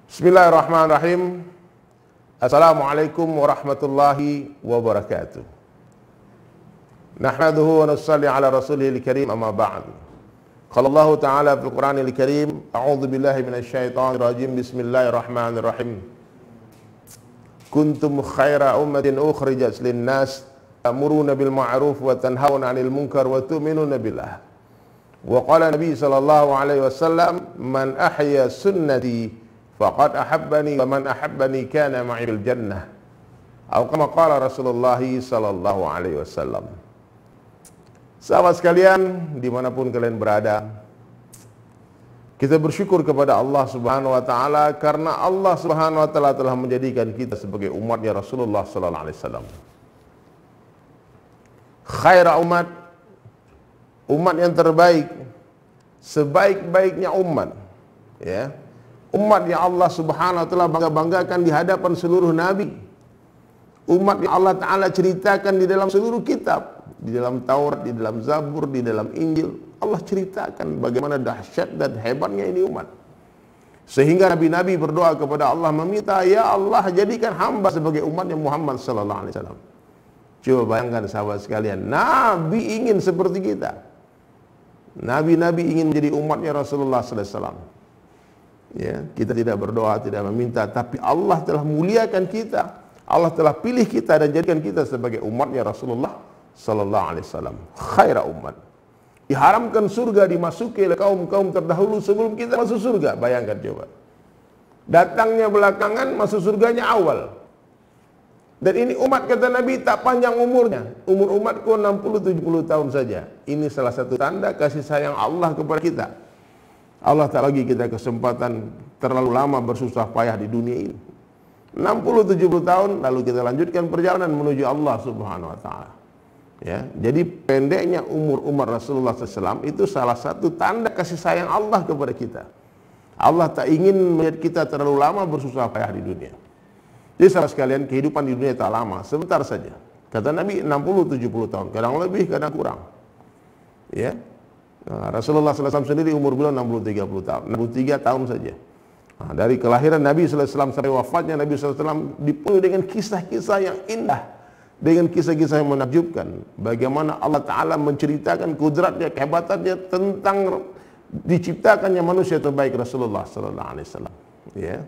Bismillahirrahmanirrahim. Assalamualaikum warahmatullahi wabarakatuh. Nahmaduhu wa nusalli ala rasulihil karim, amma ba'd. Qala Allah ta'ala fil Qur'anil karim, a'udzu billahi minasy syaithanir rajim. Bismillahirrahmanirrahim. Kuntum khaira ummatin ukhrijat lin-nas ta'muruna bil ma'ruf wa tanhauna 'anil munkar wa tu'minuna billah. Wa qala Nabi sallallahu alaihi wasallam, man ahya sunnati faqad ahabbani wa man ahabbani kana ma'i bil jannah. Atau kama qala Rasulullah sallallahu alaihi wasallam. Sahabat sekalian, dimanapun kalian berada, kita bersyukur kepada Allah Subhanahu wa taala karena Allah Subhanahu wa taala telah menjadikan kita sebagai umatnya Rasulullah sallallahu alaihi wasallam. Khaira umat yang terbaik, sebaik-baiknya umat, ya. Umat yang Allah Subhanahu wa taala bangga-banggakan di hadapan seluruh nabi. Umat yang Allah taala ceritakan di dalam seluruh kitab, di dalam Taurat, di dalam Zabur, di dalam Injil. Allah ceritakan bagaimana dahsyat dan hebatnya ini umat. Sehingga nabi-nabi berdoa kepada Allah meminta, ya Allah jadikan hamba sebagai umatnya Muhammad sallallahu alaihi wasallam. Coba bayangkan sahabat sekalian, nabi ingin seperti kita. Nabi-nabi ingin menjadi umatnya Rasulullah sallallahu alaihi wasallam. Ya, kita tidak berdoa, tidak meminta, tapi Allah telah muliakan kita. Allah telah pilih kita dan jadikan kita sebagai umatnya Rasulullah sallallahu alaihi wasallam. Khaira umat. Diharamkan surga dimasuki oleh kaum-kaum terdahulu sebelum kita masuk surga. Bayangkan coba. Datangnya belakangan, masuk surganya awal. Dan ini umat, kata Nabi, tak panjang umurnya. Umur umatku 60-70 tahun saja. Ini salah satu tanda kasih sayang Allah kepada kita. Allah tak lagi kita kesempatan terlalu lama bersusah payah di dunia ini. 60-70 tahun lalu kita lanjutkan perjalanan menuju Allah Subhanahu wa taala. Ya, jadi pendeknya umur umat Rasulullah SAW itu salah satu tanda kasih sayang Allah kepada kita. Allah tak ingin melihat kita terlalu lama bersusah payah di dunia. Jadi sahabat sekalian, kehidupan di dunia tak lama, sebentar saja. Kata Nabi 60-70 tahun, kadang lebih, kadang kurang. Ya. Nah, Rasulullah SAW sendiri umur beliau 60-30 tahun, 63 tahun saja. Nah, dari kelahiran Nabi SAW sampai wafatnya Nabi SAW dipenuhi dengan kisah-kisah yang indah, dengan kisah-kisah yang menakjubkan. Bagaimana Allah Ta'ala menceritakan kudratnya, kehebatannya tentang diciptakannya manusia terbaik Rasulullah SAW. Ya.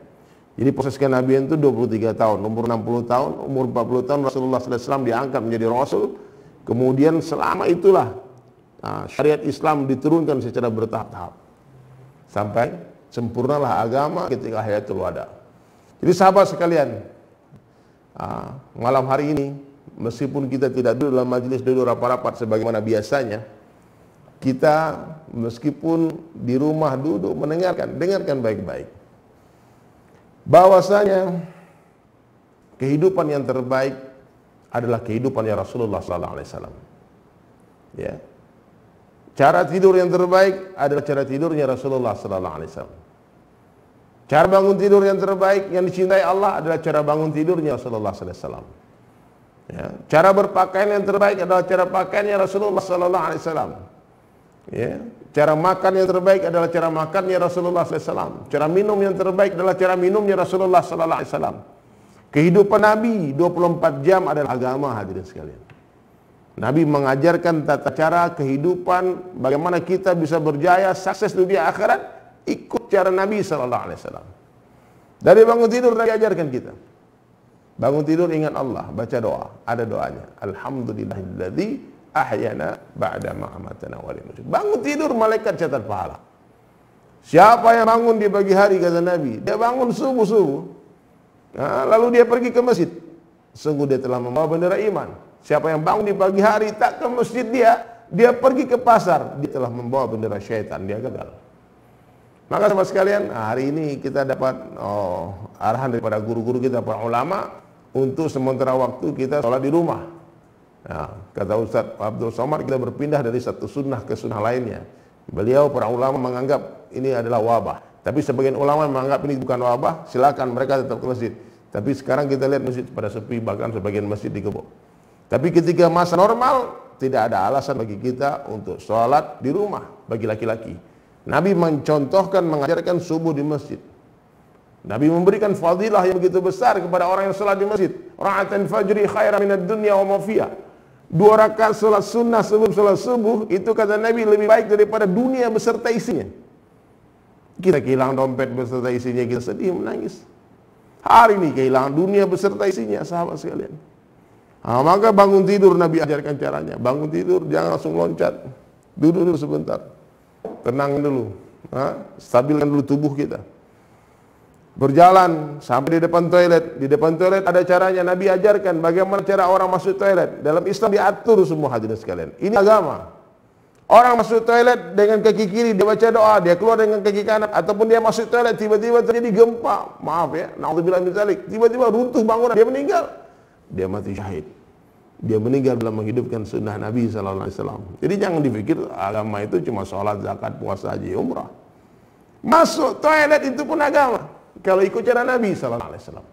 Jadi proses kenabian itu 23 tahun, umur 60 tahun, umur 40 tahun Rasulullah SAW diangkat menjadi Rasul. Kemudian selama itulah syariat Islam diturunkan secara bertahap-tahap sampai sempurnalah agama ketika hayatul wada. Jadi sahabat sekalian, malam hari ini meskipun kita tidak duduk dalam majelis duduk rapat-rapat sebagaimana biasanya, kita meskipun di rumah duduk dengarkan baik-baik bahwasanya kehidupan yang terbaik adalah kehidupannya Rasulullah SAW. Ya. Cara tidur yang terbaik adalah cara tidurnya Rasulullah SAW. Cara bangun tidur yang terbaik yang dicintai Allah adalah cara bangun tidurnya Rasulullah SAW. Ya. Cara berpakaian yang terbaik adalah cara pakaiannya Rasulullah SAW. Ya. Cara makan yang terbaik adalah cara makannya Rasulullah SAW. Cara minum yang terbaik adalah cara minumnya Rasulullah SAW. Kehidupan Nabi 24 jam adalah agama, hadirin sekalian. Nabi mengajarkan tata cara kehidupan, bagaimana kita bisa berjaya, sukses dunia akhirat, ikut cara Nabi SAW. Dari bangun tidur Nabi ajarkan kita. Bangun tidur ingat Allah, baca doa, ada doanya. Alhamdulillahilladzi ahyana ba'da ma amatana wa ilayhi nusyur. Bangun tidur malaikat catat pahala. Siapa yang bangun di pagi hari, kata Nabi, dia bangun subuh-subuh, lalu dia pergi ke masjid, sungguh dia telah membawa bendera iman. Siapa yang bangun di pagi hari tak ke masjid, dia pergi ke pasar, dia telah membawa bendera syaitan, dia gagal. Maka sahabat sekalian, hari ini kita dapat arahan daripada guru-guru kita, para ulama, untuk sementara waktu kita sholat di rumah. Nah, kata Ustaz Abdul Somad, kita berpindah dari satu sunnah ke sunnah lainnya. Beliau, para ulama menganggap ini adalah wabah, tapi sebagian ulama menganggap ini bukan wabah, silakan mereka tetap ke masjid. Tapi sekarang kita lihat masjid pada sepi, bahkan sebagian masjid digembok. Tapi ketika masa normal, tidak ada alasan bagi kita untuk sholat di rumah bagi laki-laki. Nabi mencontohkan, mengajarkan subuh di masjid. Nabi memberikan fadilah yang begitu besar kepada orang yang salat di masjid. Raka'atul fajri khairan minad dunya wa ma fiha. 2 rakaat salat sunnah sebelum salat subuh itu kata Nabi lebih baik daripada dunia beserta isinya. Kita kehilangan dompet beserta isinya, kita sedih menangis. Hari ini kehilangan dunia beserta isinya, sahabat sekalian. Maka bangun tidur Nabi ajarkan caranya. Bangun tidur jangan langsung loncat. Duduk dulu sebentar. Tenang dulu. Stabilkan dulu tubuh kita. Berjalan sampai di depan toilet. Di depan toilet ada caranya. Nabi ajarkan bagaimana cara orang masuk toilet. Dalam Islam diatur semua, hadirin sekalian. Ini agama. Orang masuk toilet dengan kaki kiri, dia baca doa, dia keluar dengan kaki kanan, ataupun dia masuk toilet tiba-tiba terjadi gempa, maaf ya, naudzubillah min dzalik, tiba-tiba runtuh bangunan, dia meninggal, dia mati syahid. Dia meninggal dalam menghidupkan sunnah Nabi sallallahu alaihi wasallam. Jadi jangan dipikir agama itu cuma sholat, zakat, puasa, haji, umrah. Masuk toilet itu pun agama. Kalau ikut cara Nabi sallallahu alaihi wasallam.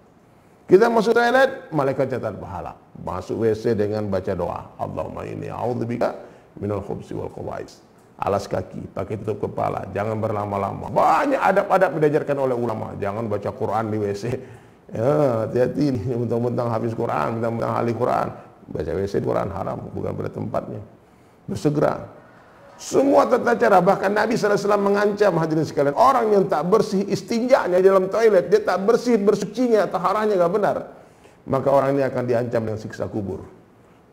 Kita masuk toilet, malaikat catat pahala. Masuk WC dengan baca doa, Allahumma inni a'udzubika minal khubsi wal khaba'is. Alas kaki, pakai tutup kepala, jangan berlama-lama. Banyak adab-adab diajarkan oleh ulama. Jangan baca Quran di WC. Ya, hati-hati nih, mentang-mentang habis Quran, mentang-mentang ahli Quran. Baca WC Quran haram, bukan pada tempatnya. Bersegera. Semua tata cara, bahkan Nabi SAW mengancam, hadirin sekalian, orang yang tak bersih istinjanya di dalam toilet, dia tak bersih bersucinya, taharahnya gak benar, maka orang ini akan diancam dengan siksa kubur.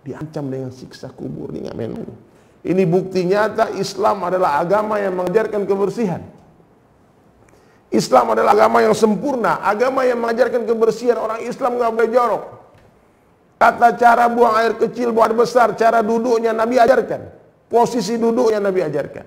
Diancam dengan siksa kubur, ini gak main-main. Ini bukti nyata Islam adalah agama yang mengajarkan kebersihan. Islam adalah agama yang sempurna, agama yang mengajarkan kebersihan. Orang Islam gak boleh jorok. Tata cara buang air kecil, buang air besar, cara duduknya Nabi ajarkan. Posisi duduknya Nabi ajarkan.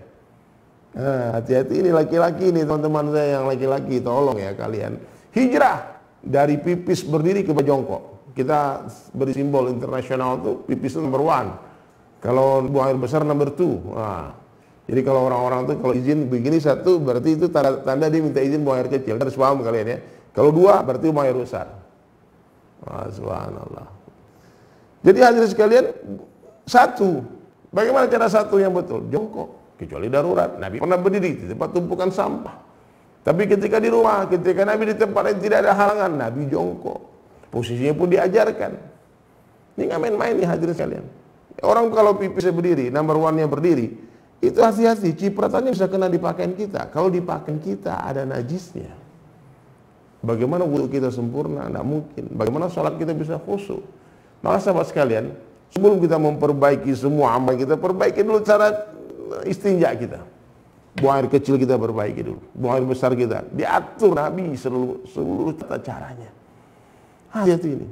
Hati-hati ini laki-laki nih teman-teman saya yang laki-laki, tolong ya kalian. Hijrah dari pipis berdiri ke jongkok. Kita beri simbol internasional tuh pipis itu number 1. Kalau buang air besar number 2. Jadi kalau orang-orang tuh kalau izin begini 1 berarti itu tanda dia minta izin buang air kecil. Harus paham kalian ya. Kalau 2 berarti buang air besar. Subhanallah. Jadi hadirin sekalian, 1. Bagaimana cara 1 yang betul? Jongkok. Kecuali darurat. Nabi pernah berdiri di tempat tumpukan sampah. Tapi ketika di rumah, ketika Nabi di tempat yang tidak ada halangan, Nabi jongkok. Posisinya pun diajarkan. Ini nggak main-main nih hadirin sekalian. Orang kalau pipisnya berdiri, number 1-nya berdiri, itu hati-hati, cipratannya bisa kena di pakaian kita. Kalau di pakaian kita ada najisnya, bagaimana wudu kita sempurna? Tidak mungkin. Bagaimana sholat kita bisa khusyuk? Maka sahabat sekalian, sebelum kita memperbaiki semua amal kita, perbaiki dulu cara istinja kita. Buang air kecil kita perbaiki dulu. Buang air besar kita. Diatur Nabi seluruh tata caranya. Hati-hati ini.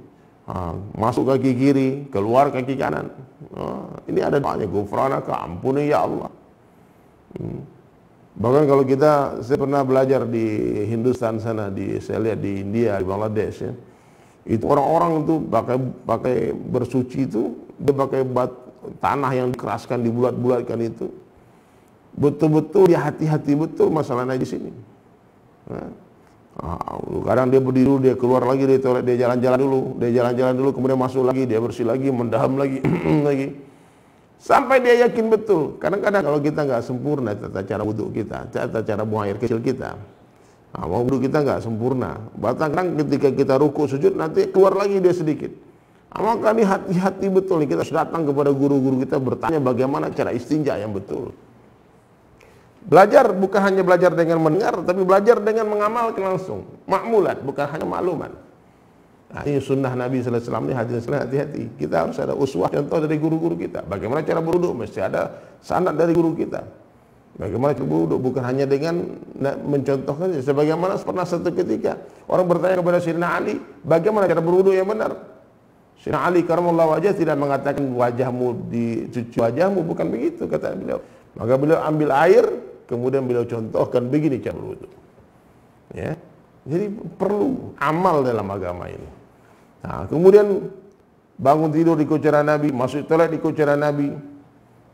Masuk kaki kiri, keluar kaki kanan. Ini ada doanya, ghufranaka, ampuni ya Allah. Bahkan kalau saya pernah belajar di Hindustan sana, saya lihat di India, di Bangladesh ya, itu orang-orang itu pakai bersuci itu, dia pakai tanah yang dikeraskan, dibulat-bulatkan itu, betul-betul dia hati-hati betul masalahnya di sini. Kadang dia berdiri dulu, dia keluar lagi dari toilet, dia jalan-jalan dulu, kemudian masuk lagi, dia bersih lagi, mendaham lagi, lagi, sampai dia yakin betul. Kadang-kadang kalau kita nggak sempurna tata cara wudhu kita, tata cara buang air kecil kita, wudhu kita nggak sempurna. Bahkan ketika kita ruku sujud nanti keluar lagi dia sedikit. Maka ini hati-hati betul nih, kita harus datang kepada guru-guru kita bertanya bagaimana cara istinja yang betul. Belajar bukan hanya belajar dengan mendengar, tapi belajar dengan mengamalkan langsung. Makmulat, bukan hanya maklumat. Nah, ini sunnah Nabi sallallahu alaihi wasallam ini, hati-hati. Kita harus ada uswah, contoh dari guru-guru kita. Bagaimana cara berwudu, mesti ada sanad dari guru kita. Bagaimana cara berwudu, bukan hanya dengan mencontohkan. Sebagaimana pernah satu ketika orang bertanya kepada Sayyidina Ali, bagaimana cara berwudu yang benar? Sayyidina Ali karamallahu wajhah tidak mengatakan wajahmu dicuci wajahmu, bukan begitu kata beliau. Maka beliau ambil air, kemudian beliau contohkan begini cara berwudu. Ya. Jadi perlu amal dalam agama ini. Nah, kemudian bangun tidur ikut cara Nabi, masuk toilet ikut cara Nabi.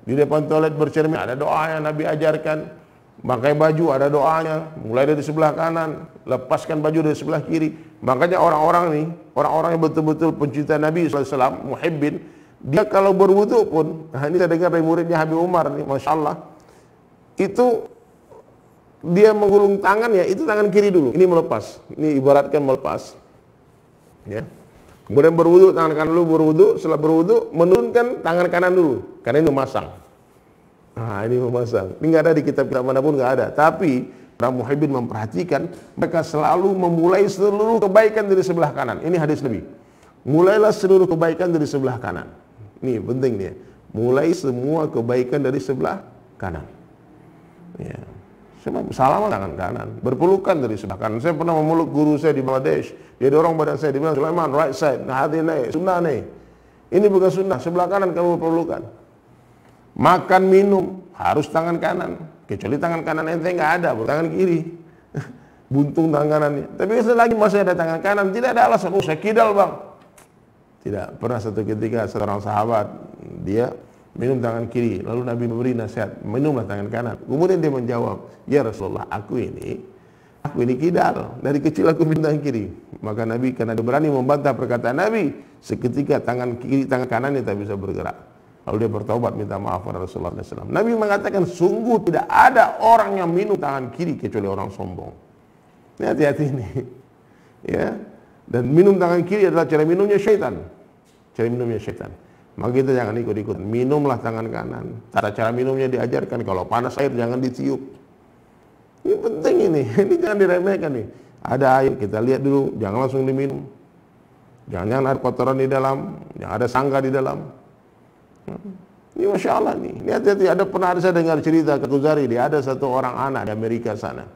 Di depan toilet bercermin, ada doa yang Nabi ajarkan. Pakai baju ada doanya, mulai dari sebelah kanan, lepaskan baju dari sebelah kiri. Makanya orang-orang yang betul-betul pencinta Nabi SAW, muhibbin, dia kalau berwudu pun, nah ini saya dengar dari muridnya Habib Umar nih, Masya Allah, itu dia menggulung tangan ya, itu tangan kiri dulu. Ini melepas. Ini ibaratkan melepas. Ya. Kemudian berwudu, tangan kanan dulu berwudu. Setelah berwudu, menurunkan tangan kanan dulu. Karena ini memasang. Nah, ini memasang. Ini nggak ada di kitab-kitab manapun, nggak ada. Tapi para muhibbin memperhatikan, mereka selalu memulai seluruh kebaikan dari sebelah kanan. Ini hadis Nabi. Mulailah seluruh kebaikan dari sebelah kanan. Ini penting dia. Mulai semua kebaikan dari sebelah kanan. Ya. Salam tangan kanan, berpelukan dari sebelah kanan. Saya pernah memeluk guru saya di Bangladesh. Dia dorong badan saya, dia bilang, Sulaiman, right side, nah hati naik, sunnah nih. Ini bukan sunnah, sebelah kanan kamu berpelukan. Makan, minum, harus tangan kanan. Kecuali tangan kanan ente nggak ada, tangan kiri. Buntung tangan kanannya. Tapi selagi masih ada tangan kanan, tidak ada alasan, saya kidal bang. Tidak, pernah satu ketika seorang sahabat, dia minum tangan kiri, lalu Nabi memberi nasihat, minumlah tangan kanan. Kemudian dia menjawab, ya Rasulullah, aku ini kidal, dari kecil aku minum tangan kiri. Maka Nabi, karena dia berani membantah perkataan Nabi, seketika tangan kiri, tangan kanannya tak bisa bergerak. Lalu dia bertaubat minta maaf kepada Rasulullah SAW. Nabi mengatakan, sungguh tidak ada orang yang minum tangan kiri kecuali orang sombong. Ini hati-hati ini. Ya. Dan minum tangan kiri adalah cara minumnya syaitan. Cara minumnya syaitan. Maka kita jangan ikut-ikut. Minumlah tangan kanan. Tata cara minumnya diajarkan. Kalau panas air jangan ditiup. Ini penting ini. Ini jangan diremehkan nih. Ada air, kita lihat dulu. Jangan langsung diminum. Jangan ada kotoran di dalam. Jangan ada sangga di dalam. Ini Masya Allah nih. Ini hati-hati. Pernah saya dengar cerita ke Tuzari. Dia ada satu orang anak di Amerika sana.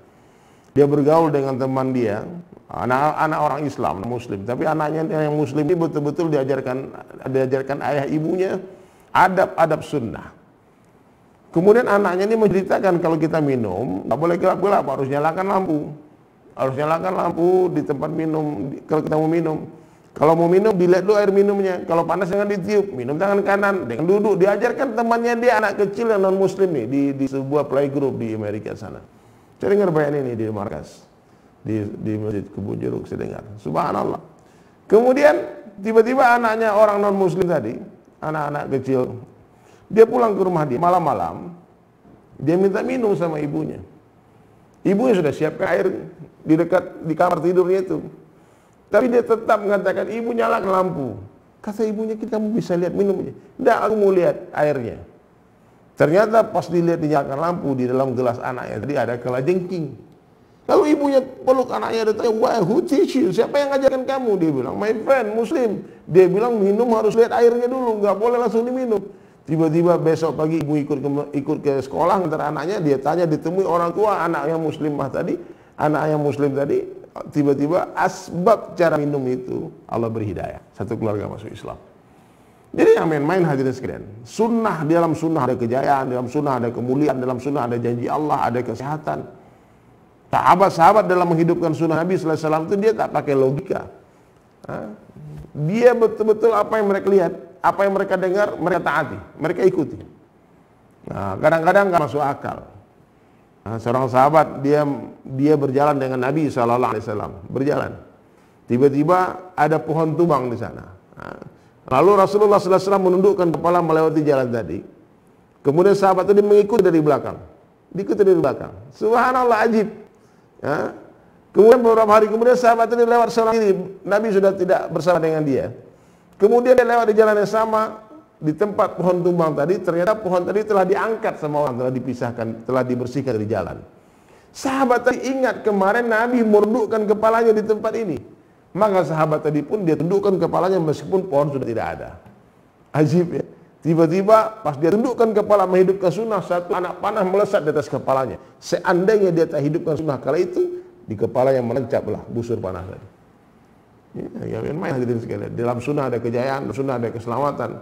Dia bergaul dengan teman dia. Anak orang Islam, Muslim, tapi anaknya yang Muslim ini betul-betul diajarkan ayah ibunya adab-adab sunnah. Kemudian anaknya ini menceritakan kalau kita minum nggak boleh gelap-gelap, harus nyalakan lampu di tempat minum. Kalau kita mau minum, dilihat dulu air minumnya. Kalau panas jangan ditiup, minum tangan kanan, dengan duduk. Diajarkan temannya dia, anak kecil yang non Muslim nih, di sebuah playgroup di Amerika sana. Saya dengar bayan ini di markas. Di Masjid Kebun Jeruk saya dengar. Subhanallah. Kemudian tiba-tiba anaknya orang non muslim tadi, anak-anak kecil, dia pulang ke rumah dia malam-malam, dia minta minum sama ibunya. Ibunya sudah siapkan air di kamar tidurnya itu. Tapi dia tetap mengatakan, ibu nyalakan lampu. Kata ibunya, kamu bisa lihat minumnya. Tidak, aku mau lihat airnya. Ternyata pas dilihat dinyalakan lampu di dalam gelas anaknya tadi ada kelajengking. Lalu ibunya peluk anaknya, dia tanya, why, who teach you? Siapa yang ngajarkan kamu? Dia bilang, my friend, Muslim. Dia bilang, minum harus lihat airnya dulu, nggak boleh langsung diminum. Tiba-tiba besok pagi ibu ikut ke sekolah, ntar anaknya, dia tanya, ditemui orang tua anak yang Muslim tadi, tiba-tiba asbab cara minum itu, Allah beri hidayah. Satu keluarga masuk Islam. Jadi yang main-main hadirin sekalian. Sunnah, dalam sunnah ada kejayaan, dalam sunnah ada kemuliaan, dalam sunnah ada janji Allah, ada kesehatan. Sahabat-sahabat dalam menghidupkan sunnah Nabi sallallahu alaihi wasallam itu dia tak pakai logika. Dia betul-betul apa yang mereka lihat, apa yang mereka dengar, mereka taati, mereka ikuti. Nah, kadang-kadang nggak masuk akal. Seorang sahabat dia berjalan dengan Nabi sallallahu alaihi wasallam, berjalan. Tiba-tiba ada pohon tumbang di sana. Lalu Rasulullah sallallahu alaihi wasallam menundukkan kepala melewati jalan tadi. Kemudian sahabat itu mengikuti dari belakang. Diikuti dari belakang. Subhanallah, ajib. Ya. Kemudian beberapa hari kemudian sahabat ini lewat seorang diri, Nabi sudah tidak bersama dengan dia. Kemudian dia lewat di jalan yang sama, di tempat pohon tumbang tadi, ternyata pohon tadi telah diangkat sama orang, telah dipisahkan, telah dibersihkan dari jalan. Sahabat tadi ingat kemarin Nabi menundukkan kepalanya di tempat ini. Maka sahabat tadi pun dia tundukkan kepalanya meskipun pohon sudah tidak ada. Ajib ya. Tiba-tiba pas dia tundukkan kepala menghidupkan sunnah, satu anak panah melesat di atas kepalanya. Seandainya dia tak hidupkan sunnah kala itu, di kepalanya menancaplah busur panah tadi. Ya, main hadirin sekalian. Dalam sunnah ada kejayaan, dalam sunnah ada keselamatan.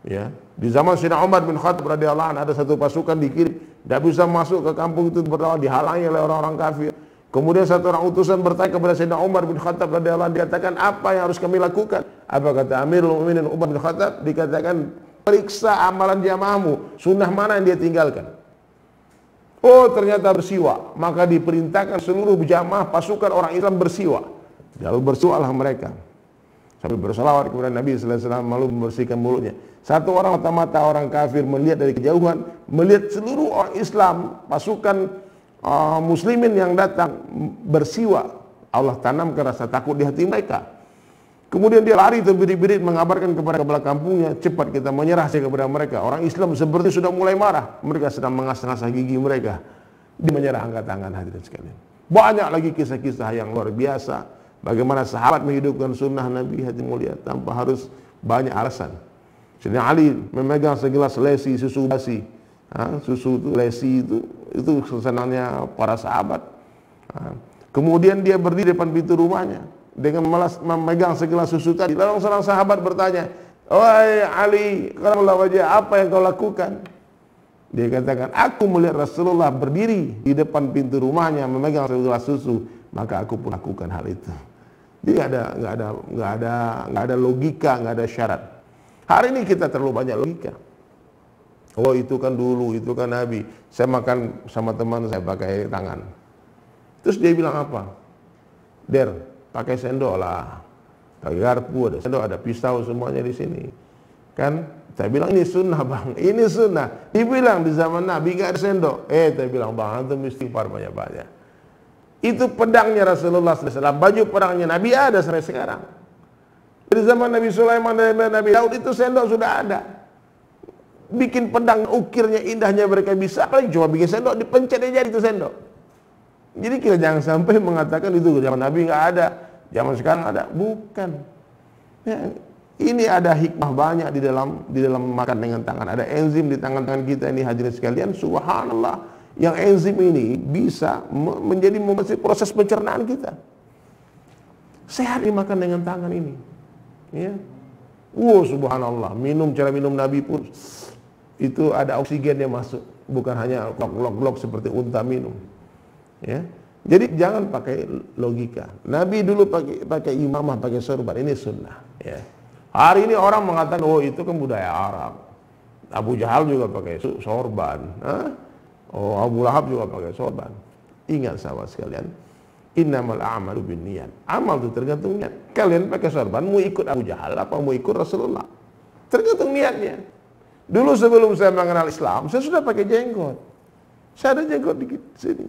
Ya, di zaman Sayyidina Umar bin Khattab radhiyallahu anhu ada satu pasukan di kiri, tidak bisa masuk ke kampung itu, berlawan dihalangi oleh orang-orang kafir. Kemudian satu orang utusan bertanya kepada Sayyidina Umar bin Khattab radhiyallahu anhu, dikatakan, apa yang harus kami lakukan? Apa kata Amirul Mukminin Umar bin Khattab? Dikatakan, periksa amalan jamaahmu, sunnah mana yang dia tinggalkan. Oh, ternyata bersiwak. Maka diperintahkan seluruh jamaah pasukan orang Islam bersiwak. Lalu bersiwaklah mereka sambil bersalawat kepada Nabi sallallahu alaihi wasallam, lalu membersihkan mulutnya. Satu orang mata-mata orang kafir melihat dari kejauhan, melihat seluruh orang Islam, pasukan muslimin yang datang bersiwa, Allah tanamkan rasa takut di hati mereka. Kemudian dia lari terbirit-birit mengabarkan kepada kepala kampungnya, cepat kita menyerah kepada mereka. Orang Islam seperti sudah mulai marah. Mereka sedang mengasah-asah gigi mereka. Dia menyerah, angkat tangan, hadirin sekalian. Banyak lagi kisah-kisah yang luar biasa. Bagaimana sahabat menghidupkan sunnah Nabi hati mulia tanpa harus banyak alasan. Sayyidina Ali memegang segelas lesi susu basi. Susu itu, lesi itu senangnya para sahabat. Kemudian dia berdiri depan pintu rumahnya dengan memegang segelas susu tadi. Lalu seorang sahabat bertanya, "Wahai Ali, karamallahu wajhah, apa yang kau lakukan?" Dia katakan, "Aku melihat Rasulullah berdiri di depan pintu rumahnya memegang segelas susu, maka aku pun lakukan hal itu." Jadi nggak ada logika, nggak ada syarat. Hari ini kita terlalu banyak logika. Oh, itu kan dulu, itu kan Nabi. Saya makan sama teman saya pakai tangan. Terus dia bilang apa? Der, pakai sendok lah, pakai garpu, ada sendok, ada pisau, semuanya di sini. Kan? Saya bilang ini sunnah bang, ini sunnah. Dibilang di zaman Nabi nggak ada sendok. Saya bilang bang, antum istighfar banyak-banyak. Itu pedangnya Rasulullah SAW, baju pedangnya Nabi ada sampai sekarang. Di zaman Nabi Sulaiman dan Nabi Daud itu sendok sudah ada. Bikin pedang ukirnya indahnya mereka bisa, paling cuma bikin sendok, dipencet aja itu sendok. Jadi kita jangan sampai mengatakan itu zaman Nabi nggak ada, zaman sekarang ada. Bukan. Ya, ini ada hikmah banyak di dalam makan dengan tangan. Ada enzim di tangan-tangan kita ini, hadirin sekalian. Subhanallah, yang enzim ini bisa menjadi membantu proses pencernaan kita. Sehat dimakan dengan tangan ini. Ya. Subhanallah, cara minum Nabi pun itu ada oksigennya masuk, bukan hanya glok-glok seperti unta minum. Ya. Jadi jangan pakai logika. Nabi dulu pakai imamah, pakai sorban, ini sunnah. Ya. Hari ini orang mengatakan, oh itu kan budaya Arab. Abu Jahal juga pakai sorban. Oh, Abu Lahab juga pakai sorban. Ingat sahabat sekalian, innamal a'malu binniyat. Amal itu tergantung niat. Kalian pakai sorban, mau ikut Abu Jahal apa mau ikut Rasulullah? Tergantung niatnya. Dulu sebelum saya mengenal Islam, saya sudah pakai jenggot. Saya ada jenggot di sini.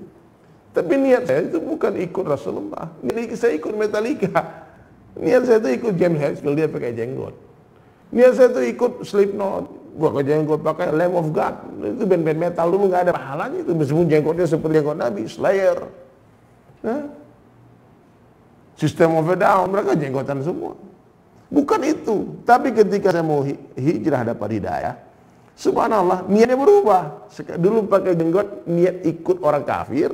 Tapi niat saya itu bukan ikut Rasulullah. Niat saya ikut Metallica. Niat saya itu ikut James Hetfield, dia pakai jenggot. Niat saya itu ikut Slipknot, pakai jenggot, pakai Lamb of God. Itu band-band metal dulu nggak ada pahalanya itu, meskipun jenggotnya seperti jenggot Nabi, Slayer. System of a Down, mereka jenggotan semua. Bukan itu. Tapi ketika saya mau hijrah dapat hidayah, subhanallah, niatnya berubah. Dulu pakai jenggot, niat ikut orang kafir,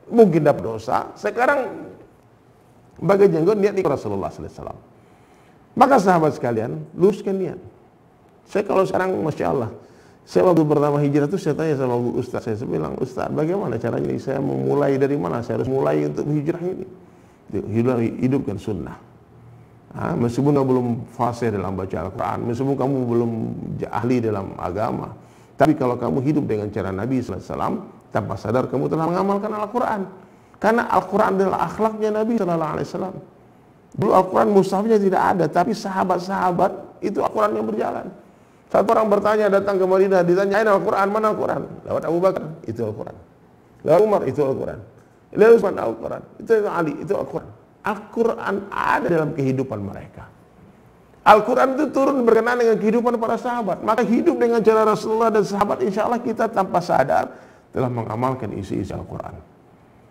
mungkin dapat dosa. Sekarang pakai jenggot, niat ikut Rasulullah SAW. Maka sahabat sekalian, luruskan niat. Saya kalau sekarang, Masya Allah, saya waktu pertama hijrah itu saya tanya sama Ustaz, saya bilang, Ustaz, bagaimana caranya saya memulai dari mana? Saya harus mulai untuk hijrah ini. Hidupkan sunnah. Meskipun kamu belum fasih dalam baca Al-Quran, meskipun kamu belum ahli dalam agama, tapi kalau kamu hidup dengan cara Nabi SAW, tanpa sadar kamu telah mengamalkan Al-Quran. Karena Al-Quran adalah akhlaknya Nabi SAW. Dulu Al-Quran mushafnya tidak ada, tapi sahabat-sahabat itu Al-Quran yang berjalan. Satu orang bertanya, datang ke Madinah, ditanyain Al-Quran, mana Al-Quran? Lewat Abu Bakar, itu Al-Quran. Lewat Umar, itu Al-Quran. Lewat Utsman, Al-Quran. Itu Ali, itu Al-Quran. Al-Quran ada dalam kehidupan mereka. Al-Quran itu turun berkenaan dengan kehidupan para sahabat. Maka hidup dengan cara Rasulullah dan sahabat, insya Allah kita tanpa sadar telah mengamalkan isi-isi Al-Quran.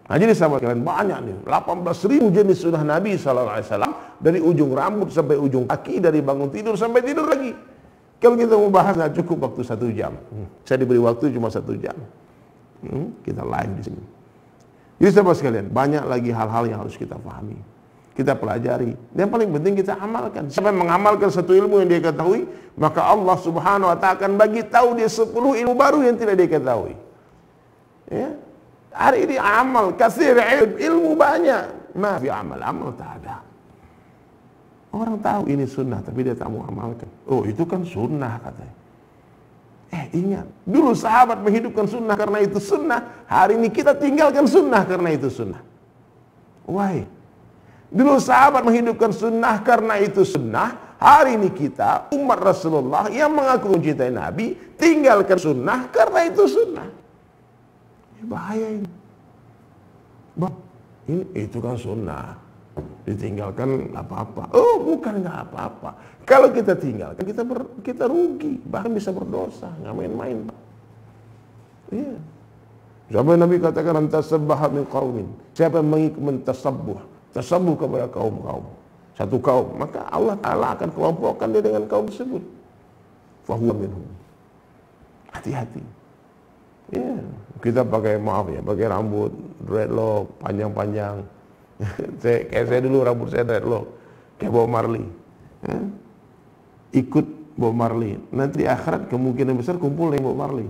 Nah jadi sahabat kalian banyak nih, 18.000 jenis sunnah Nabi SAW, dari ujung rambut sampai ujung kaki, dari bangun tidur sampai tidur lagi. Kalau kita mau bahas nggak cukup waktu 1 jam. Saya diberi waktu cuma 1 jam. Kita live di sini. Jadi sahabat sekalian, banyak lagi hal-hal yang harus kita pahami, kita pelajari. Yang paling penting kita amalkan. Siapa yang mengamalkan satu ilmu yang dia ketahui, maka Allah Subhanahu wa ta'ala akan bagi tahu dia 10 ilmu baru yang tidak dia ketahui. Ya. Hari ini amal, kasir ilmu banyak, ma fi amal tak ada. Orang tahu ini sunnah, tapi dia tak mau amalkan. Oh itu kan sunnah katanya. Ingat, dulu sahabat menghidupkan sunnah karena itu sunnah. Hari ini kita tinggalkan sunnah karena itu sunnah. Why? Dulu sahabat menghidupkan sunnah karena itu sunnah. Hari ini kita, umat Rasulullah yang mengaku mencintai Nabi, tinggalkan sunnah karena itu sunnah. Bahaya ini. Bang, itu kan sunnah. Ditinggalkan apa-apa. Oh, bukan nggak apa-apa. Kalau kita tinggalkan, kita rugi, bahkan bisa berdosa, nggak main-main. Iya. Sampai Nabi katakan, "Antasabbaha min qaumin." Siapa yang mentasabbuh, tasabbuh kepada kaum-kaum, satu kaum, maka Allah Ta'ala akan kelompokkan dia dengan kaum tersebut. Fahuwa minhum. Hati-hati. Ya, kita pakai, maaf ya, pakai rambut dreadlock panjang-panjang. Saya dulu rambut saya dreadlock kayak Bob Marley. Ikut Bob Marley. Nanti di akhirat kemungkinan besar kumpul dengan Bob Marley.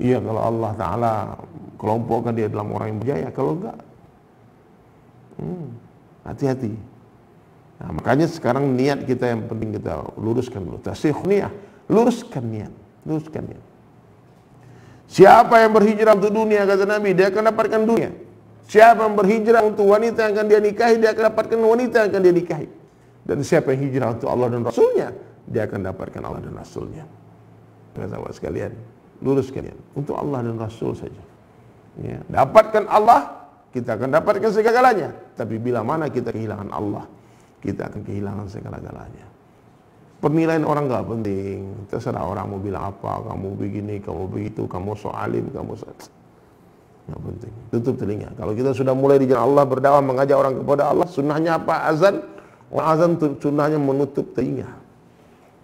Iya, kalau Allah Ta'ala kelompokkan dia dalam orang yang berjaya. Kalau enggak, hati-hati. Nah, makanya sekarang niat kita yang penting kita luruskan dulu. Tasih niat, luruskan niat. Siapa yang berhijrah untuk dunia, kata Nabi, dia akan dapatkan dunia. Siapa yang berhijrah untuk wanita yang akan dia nikahi, dia akan dapatkan wanita yang akan dia nikahi. Dan siapa yang hijrah untuk Allah dan Rasulnya, dia akan dapatkan Allah dan Rasulnya. Sahabat sekalian, luruskan niat untuk Allah dan Rasul saja. Ya, dapatkan Allah, kita akan dapatkan segala-galanya. Tapi bila mana kita kehilangan Allah, kita akan kehilangan segala-galanya. Penilaian orang gak penting. Terserah orang mau bilang apa, kamu begini, kamu begitu, kamu so alim, kamu so... Gak penting. Tutup telinga. Kalau kita sudah mulai di jalan Allah, berdakwah, mengajak orang kepada Allah, sunnahnya apa? Azan. Azan sunnahnya menutup telinga.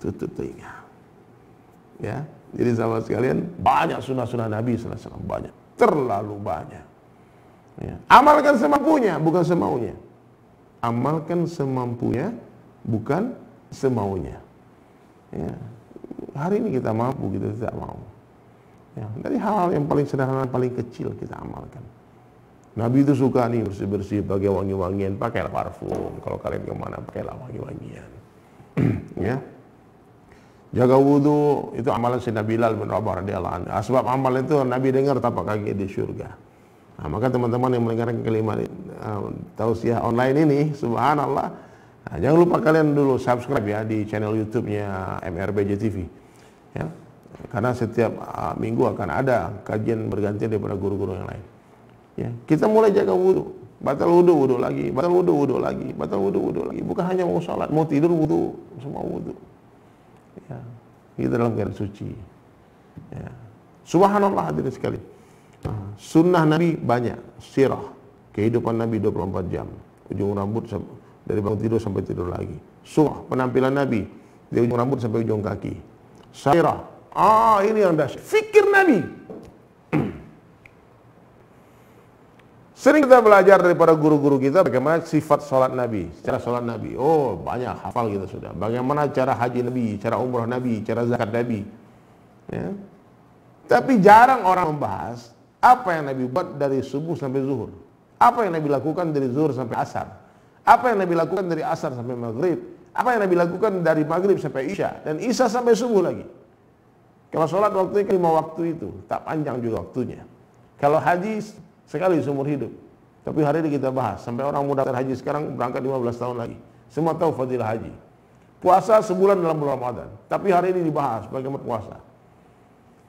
Tutup telinga. Ya. Jadi sahabat sekalian, banyak sunnah-sunnah Nabi SAW. Banyak. Terlalu banyak. Ya. Amalkan semampunya, bukan semaunya. Amalkan semampunya, bukan semaunya. Ya. Hari ini kita mampu, kita tidak mau. Ya. Dari hal-hal yang paling sederhana, paling kecil kita amalkan. Nabi itu suka nih bersih-bersih, pakai wangi-wangian, pakailah parfum. Kalau kalian kemana, pakailah wangi-wangian. Ya. Jaga wudhu, itu amalan Sayyidina Bilal bin Rabah radhiyallahu anhu. Sebab amal itu Nabi dengar tapak kaki di surga. Nah, maka teman-teman yang mendengarkan kelima tausiah online ini, subhanallah. Nah, jangan lupa kalian dulu subscribe ya di channel YouTube-nya MRBJ TV. Ya. Karena setiap minggu akan ada kajian bergantian daripada guru-guru yang lain. Ya. Kita mulai jaga wudhu. Batal wudhu, wudhu lagi. Batal wudhu, wudhu lagi. Batal wudhu, wudhu lagi. Bukan hanya mau sholat, mau tidur wudhu. Semua wudhu. Ya. Kita dalam keadaan suci. Ya. Subhanallah hadirin sekali. Sunnah Nabi banyak. Sirah. Kehidupan Nabi 24 jam. Ujung rambut dari bangun tidur sampai tidur lagi. Surah, penampilan Nabi dari ujung rambut sampai ujung kaki. Sirah. Ini yang dahsyat. Fikir Nabi. Sering kita belajar daripada guru-guru kita bagaimana sifat sholat Nabi, cara sholat Nabi. Oh, banyak hafal kita sudah. Bagaimana cara haji Nabi, cara umrah Nabi, cara zakat Nabi. Ya. Tapi jarang orang membahas apa yang Nabi buat dari subuh sampai zuhur. Apa yang Nabi lakukan dari zuhur sampai asar. Apa yang Nabi lakukan dari asar sampai maghrib. Apa yang Nabi lakukan dari maghrib sampai isya. Dan isya sampai subuh lagi. Kalau sholat waktunya 5 waktu itu, tak panjang juga waktunya. Kalau haji sekali seumur hidup. Tapi hari ini kita bahas. Sampai orang mau daftar haji sekarang berangkat 15 tahun lagi. Semua tahu fadilah haji. Puasa sebulan dalam bulan Ramadan. Tapi hari ini dibahas bagaimana puasa.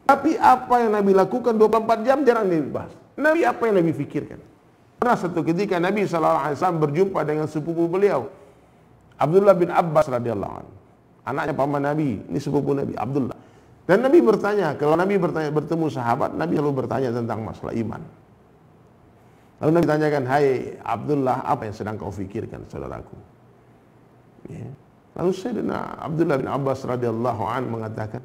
Tapi apa yang Nabi lakukan 24 jam jarang dibahas. Nabi apa yang Nabi fikirkan? Pernah satu ketika Nabi SAW berjumpa dengan sepupu beliau, Abdullah bin Abbas radhiyallahu anhu. Anaknya paman Nabi, ini sepupu Nabi, Abdullah. Dan Nabi bertanya, kalau Nabi bertemu sahabat, Nabi selalu bertanya tentang masalah iman. Lalu Nabi tanyakan, hai Abdullah, apa yang sedang kau fikirkan, saudaraku? Ya. Lalu Sayyidina Abdullah bin Abbas radhiyallahu anhu mengatakan,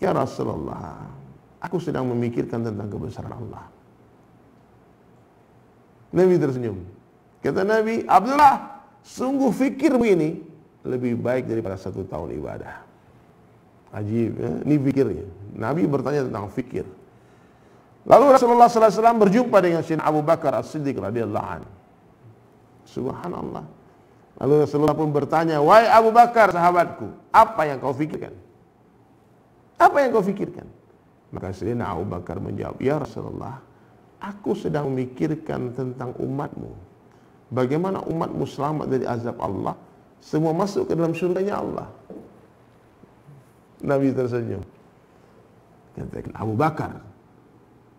ya Rasulullah, aku sedang memikirkan tentang kebesaran Allah. Nabi tersenyum. Kata Nabi, Abdullah, sungguh fikirmu ini lebih baik daripada 1 tahun ibadah. Ajib, ya? Ini fikirnya. Nabi bertanya tentang fikir. Lalu Rasulullah SAW berjumpa dengan Sayyidina Abu Bakar As-Siddiq radhiyallahu anhu. Subhanallah. Lalu Rasulullah pun bertanya, wahai Abu Bakar sahabatku, apa yang kau fikirkan? Apa yang kau fikirkan? Maka Sayyidina Abu Bakar menjawab, ya Rasulullah, aku sedang memikirkan tentang umatmu. Bagaimana umatmu selamat dari azab Allah, semua masuk ke dalam surganya Allah. Nabi tersenyum. Katakan, Abu Bakar,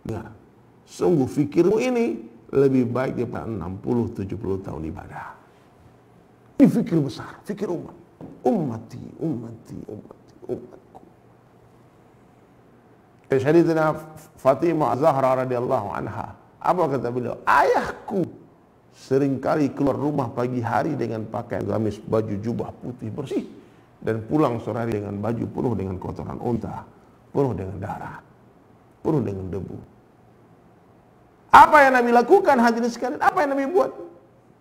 dengar, Sungguh fikirmu ini lebih baik daripada 60-70 tahun ibadah. Ini fikir besar, fikir umat. Ummati, ummati, ummati, umatku. Syahidina Fatimah Zahra radhiyallahu anha, apa kata beliau? Ayahku seringkali keluar rumah pagi hari dengan pakaian gamis, baju jubah putih bersih, dan pulang sore hari dengan baju penuh dengan kotoran unta, penuh dengan darah, penuh dengan debu. Apa yang Nabi lakukan hadirin sekalian? Apa yang Nabi buat?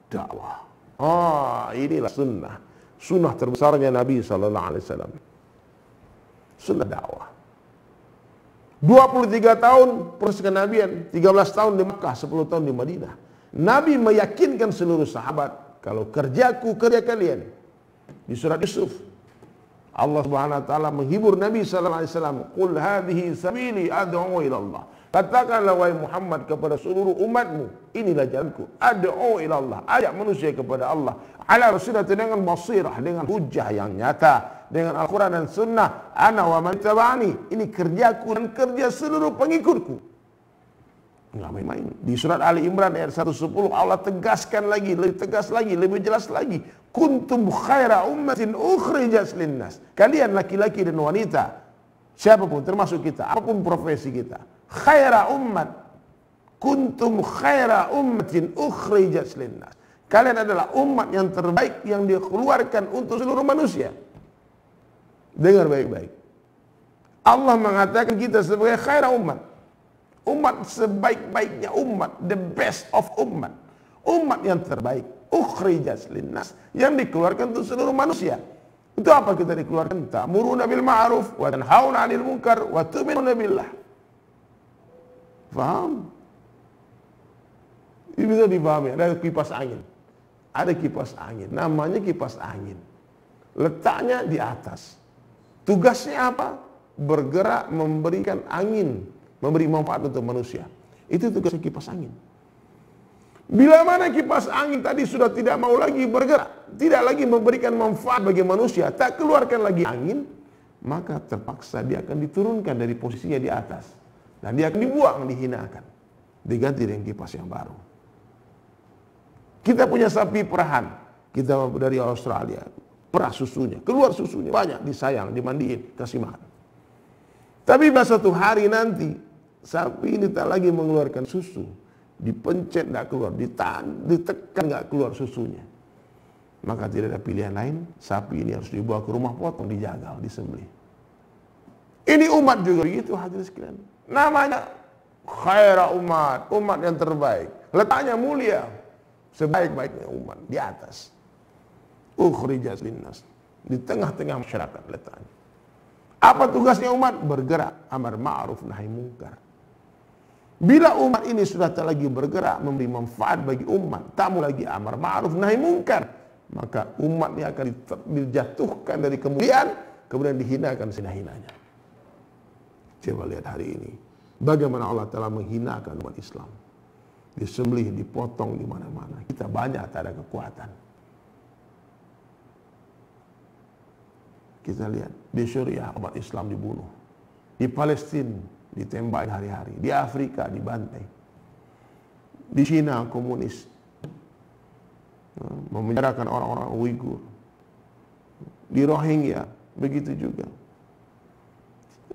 Dakwah. Oh, inilah sunnah. Sunnah terbesarnya Nabi SAW. Sunnah dakwah. 23 tahun proses kenabian, 13 tahun di Makkah, 10 tahun di Madinah. Nabi meyakinkan seluruh sahabat, kalau kerjaku, kerja kalian. Di surat Yusuf, Allah Subhanahu wa taala menghibur Nabi sallallahu alaihi wasallam, "Qul hadhihi sabili ad'u ila Allah." Katakanlah wahai Muhammad kepada seluruh umatmu, inilah jalanku, ad'u ila Allah, ajak manusia kepada Allah, ala rasulullah, dengan basirah, dengan hujjah yang nyata, dengan Al-Quran dan Sunnah, ana wa man taba'ani, ini kerjaku dan kerja seluruh pengikutku. Nggak main-main. Di surat Ali Imran ayat 110 Allah tegaskan lagi, lebih tegas lagi, lebih jelas lagi. Kuntum khaira ummatin ukhrijat linnas. Kalian laki-laki dan wanita, siapapun termasuk kita, apapun profesi kita, khaira ummat. Kuntum khaira ummatin ukhrijat linnas. Kalian adalah umat yang terbaik yang dikeluarkan untuk seluruh manusia. Dengar baik-baik. Allah mengatakan kita sebagai khaira ummat. Umat sebaik-baiknya umat, the best of umat. Umat yang terbaik, ukhrijat linnas, yang dikeluarkan untuk seluruh manusia. Itu apa kita dikeluarkan? Ta'muruna bil ma'ruf wa tanhauna 'anil munkar wa tu'minuna billah. Faham? Ini bisa dipahami. Ada kipas angin. Ada kipas angin. Namanya kipas angin. Letaknya di atas. Tugasnya apa? Bergerak memberikan angin, memberi manfaat untuk manusia. Itu tugasnya kipas angin. Bila mana kipas angin tadi sudah tidak mau lagi bergerak, tidak lagi memberikan manfaat bagi manusia, tak keluarkan lagi angin, maka terpaksa dia akan diturunkan dari posisinya di atas. Dan dia akan dibuang, dihinakan. Diganti dengan kipas yang baru. Kita punya sapi perahan. Kita dari Australia. Perah susunya, keluar susunya, banyak, disayang, dimandiin, kasih makan. Tapi pada suatu hari nanti, sapi ini tak lagi mengeluarkan susu. Dipencet tidak keluar, ditekan tidak keluar susunya. Maka tidak ada pilihan lain, sapi ini harus dibawa ke rumah potong, dijagal, disembelih. Ini umat juga begitu, hadirin sekalian. Namanya khaira umat, umat yang terbaik. Letaknya mulia, sebaik-baiknya umat, di atas. Ukhrijat linnas, di tengah-tengah masyarakat letaknya. Apa tugasnya umat? Bergerak, amar ma'ruf nahi munkar. Bila umat ini sudah tak lagi bergerak, memberi manfaat bagi umat, tak mau lagi amar ma'ruf nahi munkar, maka umat ini akan dijatuhkan dari kemuliaan, kemudian dihinakan sehina-hinanya. Coba lihat hari ini, bagaimana Allah telah menghinakan umat Islam. Disembelih, dipotong di mana-mana. Kita banyak tak ada kekuatan. Kita lihat, di Suriah umat Islam dibunuh. Di Palestina ditembak hari-hari. Di Afrika dibantai. Di Cina komunis memenjarakan orang-orang Uighur. Di Rohingya begitu juga.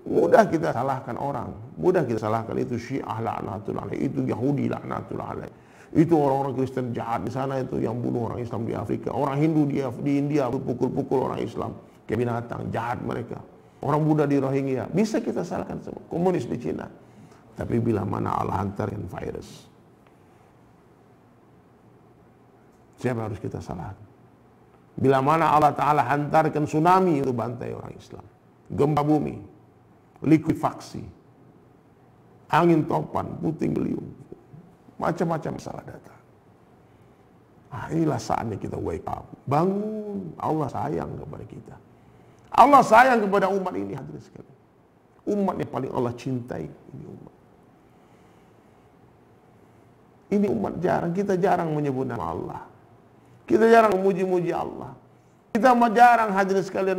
Mudah kita salahkan orang. Mudah kita salahkan itu Syiah laknatullah alaih, itu Yahudi laknatullah alaih. Itu orang-orang Kristen jahat di sana itu yang bunuh orang Islam di Afrika. Orang Hindu di India pukul-pukul orang Islam. Kayak binatang, jahat mereka. Orang Buddha di Rohingya, bisa kita salahkan semua. Komunis di Cina. Tapi bila mana Allah hantarkan virus, siapa harus kita salahkan? Bila mana Allah Ta'ala hantarkan tsunami untuk bantai orang Islam, gempa bumi, likuifaksi, angin topan, puting beliung, macam-macam masalah datang. Inilah saatnya kita wake up, bangun. Allah sayang kepada kita. Allah sayang kepada umat ini, hadirin sekalian. Umat yang paling Allah cintai ini umat. Ini umat kita jarang menyebut nama Allah. Kita jarang memuji-muji Allah. Kita jarang, hadirin sekalian,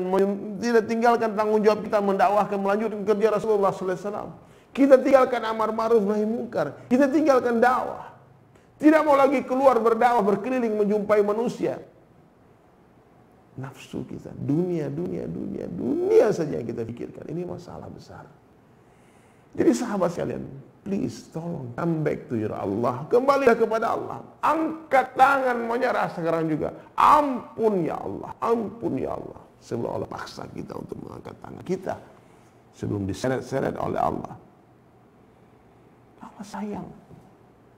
tidak tinggalkan tanggung jawab kita mendakwahkan, melanjutkan kerja Rasulullah SAW. Kita tinggalkan amar ma'ruf nahi munkar. Kita tinggalkan dakwah. Tidak mau lagi keluar berdakwah, berkeliling menjumpai manusia. Nafsu kita, dunia saja yang kita pikirkan. Ini masalah besar. Jadi sahabat sekalian, please tolong come back to your Allah. Kembalilah kepada Allah. Angkat tangan menyerah sekarang juga. Ampun ya Allah, ampun ya Allah. Sebelum Allah paksa kita untuk mengangkat tangan kita, sebelum diseret-seret oleh Allah. Allah sayang.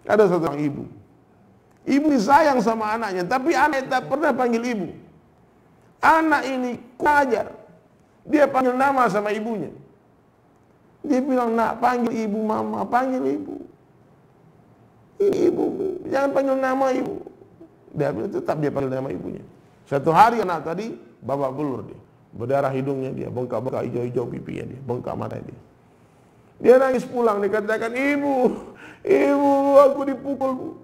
Ada satu orang ibu. Ibu ini sayang sama anaknya, tapi anak tak pernah panggil ibu. Anak ini kurang ajar. Dia panggil nama sama ibunya. Dia bilang, nak panggil ibu mama, panggil ibu. Ini ibu, jangan panggil nama ibu. Dia bilang tetap dia panggil nama ibunya. Satu hari anak tadi babak belur dia. Berdarah hidungnya dia, bengkak-bengkak hijau-hijau pipinya dia, bengkak matanya dia. Dia nangis pulang, dia katakan, ibu, aku dipukul.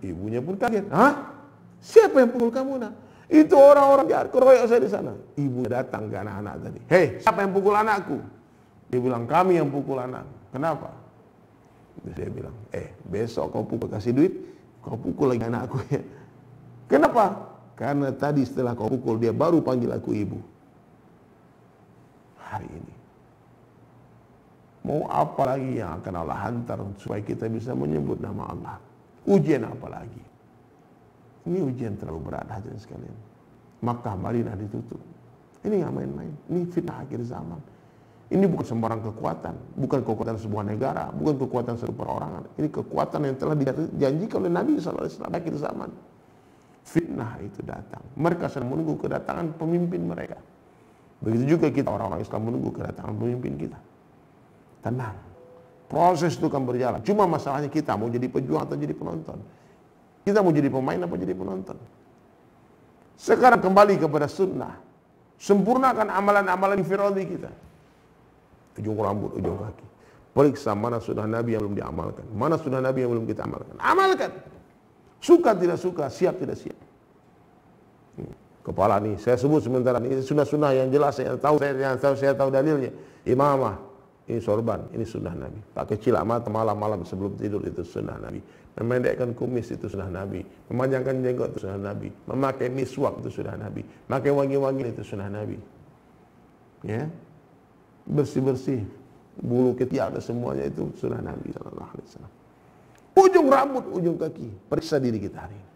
Ibunya pun kaget. Hah? Siapa yang pukul kamu nak? Itu orang-orang jahat, keroyok saya di sana. Ibunya datang ke anak-anak tadi. Hei, siapa yang pukul anakku? Dia bilang, kami yang pukul anak. Kenapa? Dia bilang, besok kau pukul, kasih duit, kau pukul lagi anakku ya. Kenapa? Karena tadi setelah kau pukul, dia baru panggil aku ibu. Hari ini. Mau apa lagi yang akan Allah hantar supaya kita bisa menyebut nama Allah? Ujian apa lagi? Ini ujian terlalu berat hadirin sekalian. Makkah, Madinah ditutup. Ini nggak main-main. Ini fitnah akhir zaman. Ini bukan sembarang kekuatan, bukan kekuatan sebuah negara, bukan kekuatan sebuah perorangan. Ini kekuatan yang telah dijanjikan oleh Nabi SAW akhir zaman. Fitnah itu datang. Mereka sedang menunggu kedatangan pemimpin mereka. Begitu juga kita orang-orang Islam menunggu kedatangan pemimpin kita. Tenang. Proses itu akan berjalan. Cuma masalahnya kita mau jadi pejuang atau jadi penonton. Kita mau jadi pemain apa jadi penonton. Sekarang kembali kepada sunnah. Sempurnakan amalan-amalan firadi kita. Ujung rambut, ujung kaki. Periksa mana sunnah Nabi yang belum diamalkan. Mana sunnah Nabi yang belum kita amalkan. Amalkan. Suka tidak suka, siap tidak siap. Kepala nih, saya sebut sementara ini sunnah-sunnah yang jelas, yang saya tahu dalilnya. Imamah, ini sorban, ini sunnah Nabi. Pakai cilak mata malam-malam sebelum tidur, itu sunnah Nabi. Memendekkan kumis, itu sunnah Nabi. Memanjangkan jenggot, itu sunnah Nabi. Memakai miswak, itu sunnah Nabi. Pakai wangi-wangi, itu sunnah Nabi. Ya, bersih-bersih, bulu ketiak dan semuanya itu sunnah Nabi SAW. Ujung rambut, ujung kaki, periksa diri kita hari ini.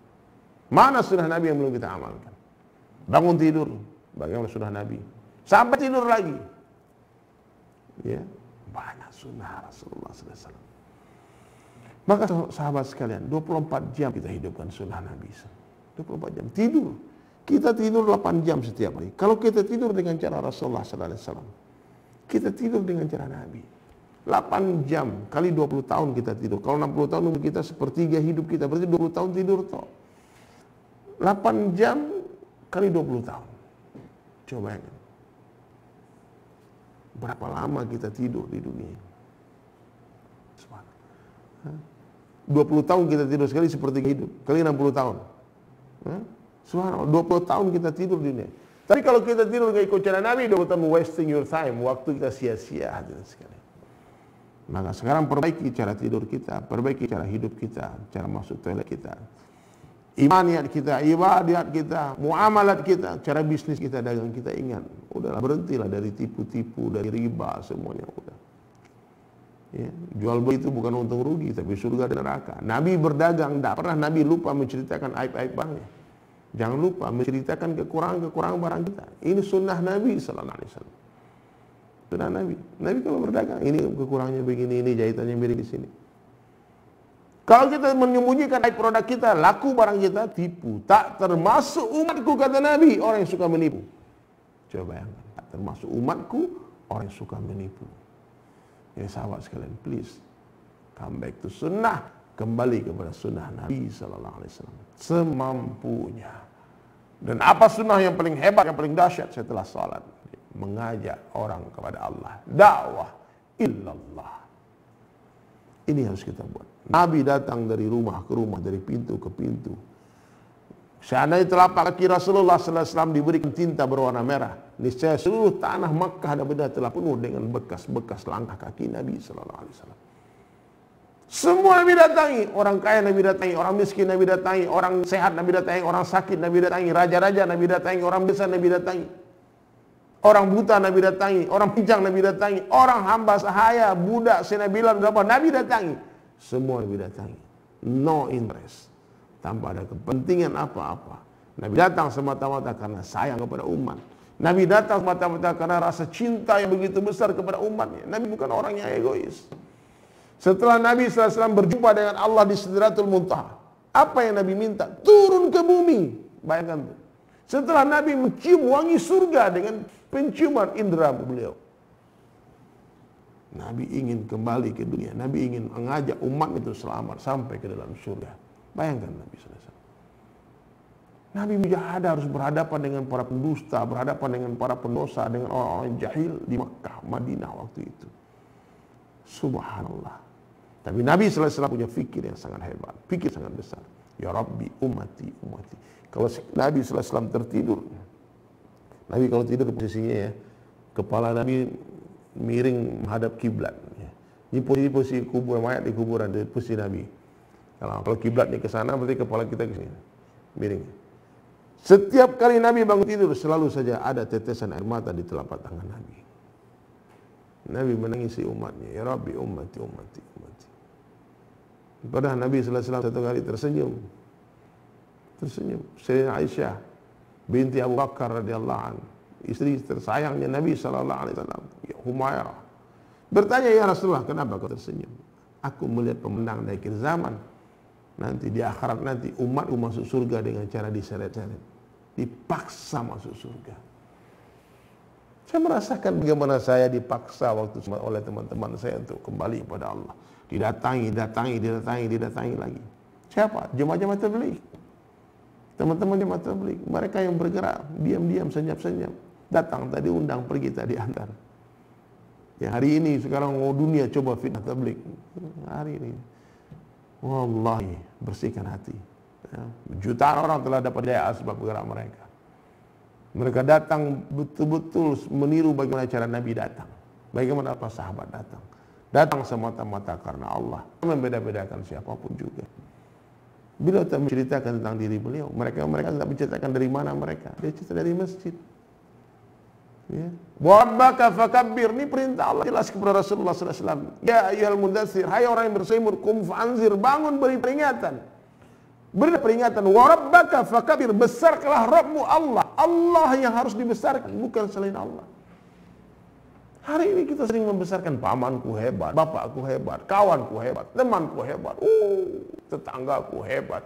Mana sunnah Nabi yang belum kita amalkan? Bangun tidur, bagaimana sunnah Nabi? Sampai tidur lagi. Ya, banyak sunnah Rasulullah SAW. Maka sahabat sekalian, 24 jam kita hidupkan sunnah Nabi. 24 jam tidur. Kita tidur 8 jam setiap hari. Kalau kita tidur dengan cara Rasulullah SAW, kita tidur dengan cara Nabi. 8 jam kali 20 tahun kita tidur. Kalau 60 tahun umur kita sepertiga hidup kita, berarti 20 tahun tidur toh. 8 jam kali 20 tahun. Coba bayangkan. Berapa lama kita tidur di dunia ini? 20 tahun kita tidur sekali seperti hidup. Kali 60 tahun. Subhanallah, 20 tahun kita tidur di dunia. Tapi kalau kita tidur gak ikut cara Nabi, 20 tahun wasting your time. Waktu kita sia-sia hadirin sekalian. Maka sekarang perbaiki cara tidur kita, perbaiki cara hidup kita, cara masuk toilet kita. Imaniat kita, ibadat kita, muamalat kita, cara bisnis kita, dagang kita, ingat. Udahlah, berhentilah dari tipu-tipu, dari riba, semuanya udah. Ya, jual beli itu bukan untung rugi, tapi surga dan neraka. Nabi berdagang, tidak pernah Nabi lupa menceritakan aib-aib barangnya. Jangan lupa menceritakan kekurangan-kekurangan barang kita. Ini sunnah Nabi Sallallahu Alaihi Wasallam. Sunnah Nabi. Nabi kalau berdagang, ini kekurangannya begini, ini jahitannya miring di sini. Kalau kita menyembunyikan aib produk kita, laku barang kita, tipu. Tak termasuk umatku, kata Nabi, orang yang suka menipu. Coba bayangkan, tak termasuk umatku, orang yang suka menipu. Ya sahabat sekalian, please come back to sunnah, kembali kepada sunnah Nabi Sallallahu Alaihi Wasallam semampunya. Dan apa sunnah yang paling hebat, yang paling dahsyat setelah salat? Mengajak orang kepada Allah, dakwah illallah. Ini harus kita buat. Nabi datang dari rumah ke rumah, dari pintu ke pintu, Seandainya telapak kaki Rasulullah sallallahu alaihi wasallam diberikan tinta berwarna merah, niscaya seluruh tanah Makkah dan Madinah telah penuh dengan bekas-bekas langkah kaki Nabi sallallahu alaihi wasallam. Semua Nabi datangi, orang kaya Nabi datangi, orang miskin Nabi datangi, orang sehat Nabi datangi, orang sakit Nabi datangi, raja-raja Nabi datangi, orang besar Nabi datangi, orang buta Nabi datangi, orang pincang Nabi datangi, orang hamba sahaya, budak, senabilan, Nabi datangi. Semua Nabi datangi. No interest. Tanpa ada kepentingan apa-apa. Nabi datang semata-mata karena sayang kepada umat. Nabi datang semata-mata karena rasa cinta yang begitu besar kepada umatnya. Nabi bukan orang yang egois. Setelah Nabi SAW berjumpa dengan Allah di Sidratul Muntaha, apa yang Nabi minta? Turun ke bumi. Bayangkan tuh. Setelah Nabi mencium wangi surga dengan penciuman indera beliau, Nabi ingin kembali ke dunia. Nabi ingin mengajak umat itu selamat sampai ke dalam surga. Bayangkan Nabi SAW. Nabi mujahadah harus berhadapan dengan para pendusta, berhadapan dengan para pendosa, dengan orang-orang jahil di Makkah, Madinah waktu itu. Subhanallah. Tapi Nabi SAW punya fikir yang sangat hebat, fikir sangat besar. Ya Rabbi, ummati, ummati. Kalau Nabi SAW tertidur, Nabi kalau tidur posisinya ya, kepala Nabi miring menghadap kiblat. Ini posisi kubur mayat di kuburan, di posisi Nabi. Kalau kiblatnya ke sana, berarti kepala kita ke sini, miring. Setiap kali Nabi bangun tidur, selalu saja ada tetesan air mata di telapak tangan Nabi. Nabi menangisi umatnya. Ya Rabbi, ummati, ummati, ummati. Padahal Nabi SAW satu kali tersenyum. Sayyidina Aisyah binti Abu Bakar radhiyallahu anhu, istri tersayangnya Nabi SAW, ya Humairah, bertanya, ya Rasulullah, kenapa kau tersenyum? Aku melihat pemenang di akhir zaman. Nanti di akhirat nanti umatku masuk surga dengan cara diseret-seret, dipaksa masuk surga. Saya merasakan bagaimana saya dipaksa waktu oleh teman-teman saya untuk kembali kepada Allah. Didatangi lagi. Siapa? Jemaah-jemaah tabligh. Teman-teman jemaah tabligh, mereka yang bergerak diam-diam, senyap-senyap. Datang tadi undang, pergi tadi antar. Ya hari ini sekarang dunia coba fitnah tabligh. Hari ini, wallahi, bersihkan hati. Ya, jutaan orang telah dapat daya sebab gerak mereka. Mereka datang betul-betul meniru bagaimana cara Nabi datang, bagaimana apa sahabat datang. Datang semata-mata karena Allah, membeda-bedakan siapapun juga. Beliau tak menceritakan tentang diri beliau. Mereka tidak menceritakan dari mana mereka. Dia cerita dari masjid. Ya. Wabbaka fakabbir, ini perintah Allah jelas kepada Rasulullah SAW. Ya ayyuhal mudaththir, hai orang yang berselimut, kum fa'anzir, bangun beri peringatan. Beri peringatan. Warabbaka fakabbir, besarkanlah Rabbmu Allah. Allah yang harus dibesarkan, bukan selain Allah. Hari ini kita sering membesarkan pamanku hebat, bapakku hebat, kawanku hebat, temanku hebat, tetanggaku hebat,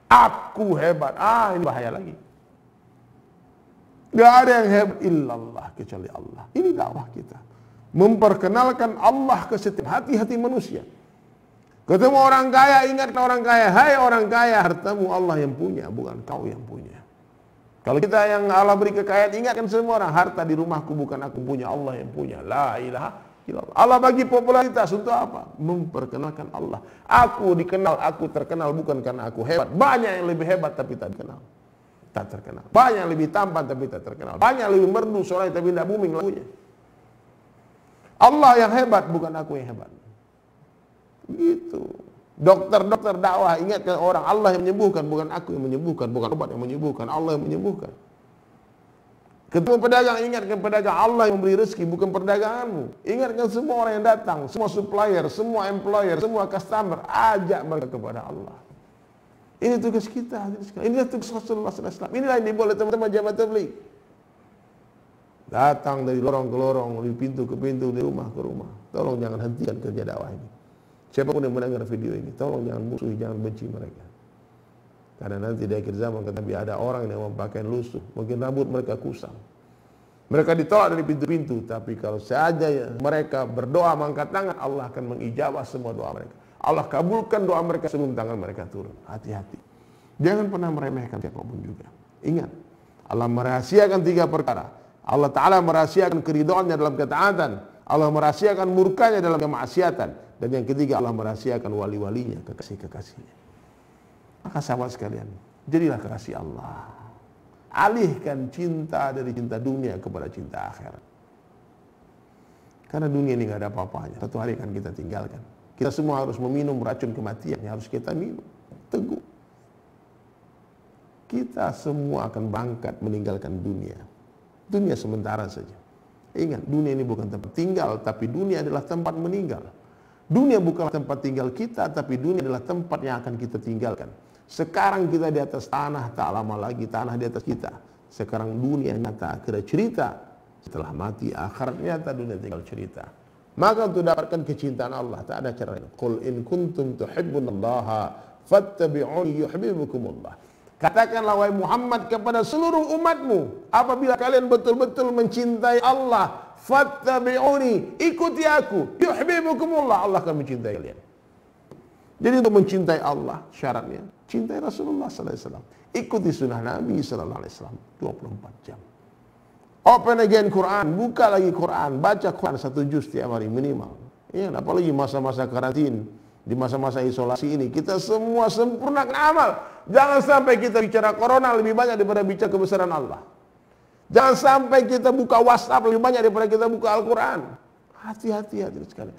aku hebat. Ini bahaya lagi. Gak ada yang hebat illallah kecuali Allah. Ini dakwah kita, memperkenalkan Allah ke setiap hati-hati manusia. Ketemu orang kaya, ingatkan orang kaya. Hai orang kaya, hartamu Allah yang punya, bukan kau yang punya. Kalau kita yang Allah beri kekayaan, ingatkan semua orang, harta di rumahku bukan aku punya, Allah yang punya. La ilaha illallah. Allah bagi popularitas untuk apa? Memperkenalkan Allah. Aku dikenal, aku terkenal bukan karena aku hebat. Banyak yang lebih hebat tapi tak dikenal, tak terkenal. Banyak yang lebih tampan tapi tak terkenal. Banyak yang lebih merdu suaranya tapi tidak booming lagunya. Allah yang hebat, bukan aku yang hebat. Gitu. Dokter-dokter dakwah, ingatkan orang, Allah yang menyembuhkan, bukan aku yang menyembuhkan, bukan obat yang menyembuhkan, Allah yang menyembuhkan. Ketemu pedagang, ingatkan pedagang, Allah yang memberi rezeki, bukan perdaganganmu. Ingatkan semua orang yang datang, semua supplier, semua employer, semua customer, ajak mereka kepada Allah. Ini tugas kita. Inilah tugas Rasulullah SAW. Inilah yang dibuat oleh teman-teman jamaah tabligh. Datang dari lorong ke lorong, dari pintu ke pintu, dari rumah ke rumah. Tolong jangan hentikan kerja dakwah ini. Siapapun yang mendengar video ini, tolong jangan musuhi, jangan benci mereka. Karena nanti di akhir zaman kata Nabi, ada orang yang memakai lusuh, mungkin rambut mereka kusam. Mereka ditolak dari pintu-pintu, tapi kalau saja mereka berdoa mengangkat tangan, Allah akan mengijabah semua doa mereka. Allah kabulkan doa mereka sebelum tangan mereka turun. Hati-hati. Jangan pernah meremehkan siapapun juga. Ingat, Allah merahasiakan 3 perkara. Allah Ta'ala merahasiakan keridhaannya dalam ketaatan. Allah merahasiakan murkanya dalam kemaksiatan. Dan yang ketiga, Allah merahasiakan wali-walinya, kekasih-kekasihnya. Maka sahabat sekalian, jadilah kekasih Allah. Alihkan cinta dari cinta dunia kepada cinta akhirat. Karena dunia ini gak ada apa-apanya. Satu hari akan kita tinggalkan. Kita semua harus meminum racun kematian yang harus kita minum. Teguh. Kita semua akan berangkat meninggalkan dunia. Dunia sementara saja. Ingat, dunia ini bukan tempat tinggal, tapi dunia adalah tempat meninggal. Dunia bukanlah tempat tinggal kita, tapi dunia adalah tempat yang akan kita tinggalkan. Sekarang kita di atas tanah, tak lama lagi tanah di atas kita. Sekarang dunia nyata akhirnya cerita. Setelah mati, akhirat nyata, dunia tinggal cerita. Maka untuk dapatkan kecintaan Allah, tak ada cara lain. Qul in kuntum tuhibbunallaha fattabi'uni yuhibbukumullah. Katakanlah wahai Muhammad kepada seluruh umatmu, apabila kalian betul-betul mencintai Allah, fattabi'uni, ikuti aku, yuhibbukumullah, Allah akan mencintai kalian. Jadi untuk mencintai Allah, syaratnya cintai Rasulullah sallallahu alaihi wasallam. Ikuti sunnah Nabi sallallahu alaihi wasallam 24 jam. Open again Quran, buka lagi Quran, baca Quran 1 juz tiap hari minimal. Ya, apalagi masa-masa karantin, di masa-masa isolasi ini, kita semua sempurnakan amal. Jangan sampai kita bicara corona lebih banyak daripada bicara kebesaran Allah. Jangan sampai kita buka WhatsApp lebih banyak daripada kita buka Al-Quran. Hati-hati sekali.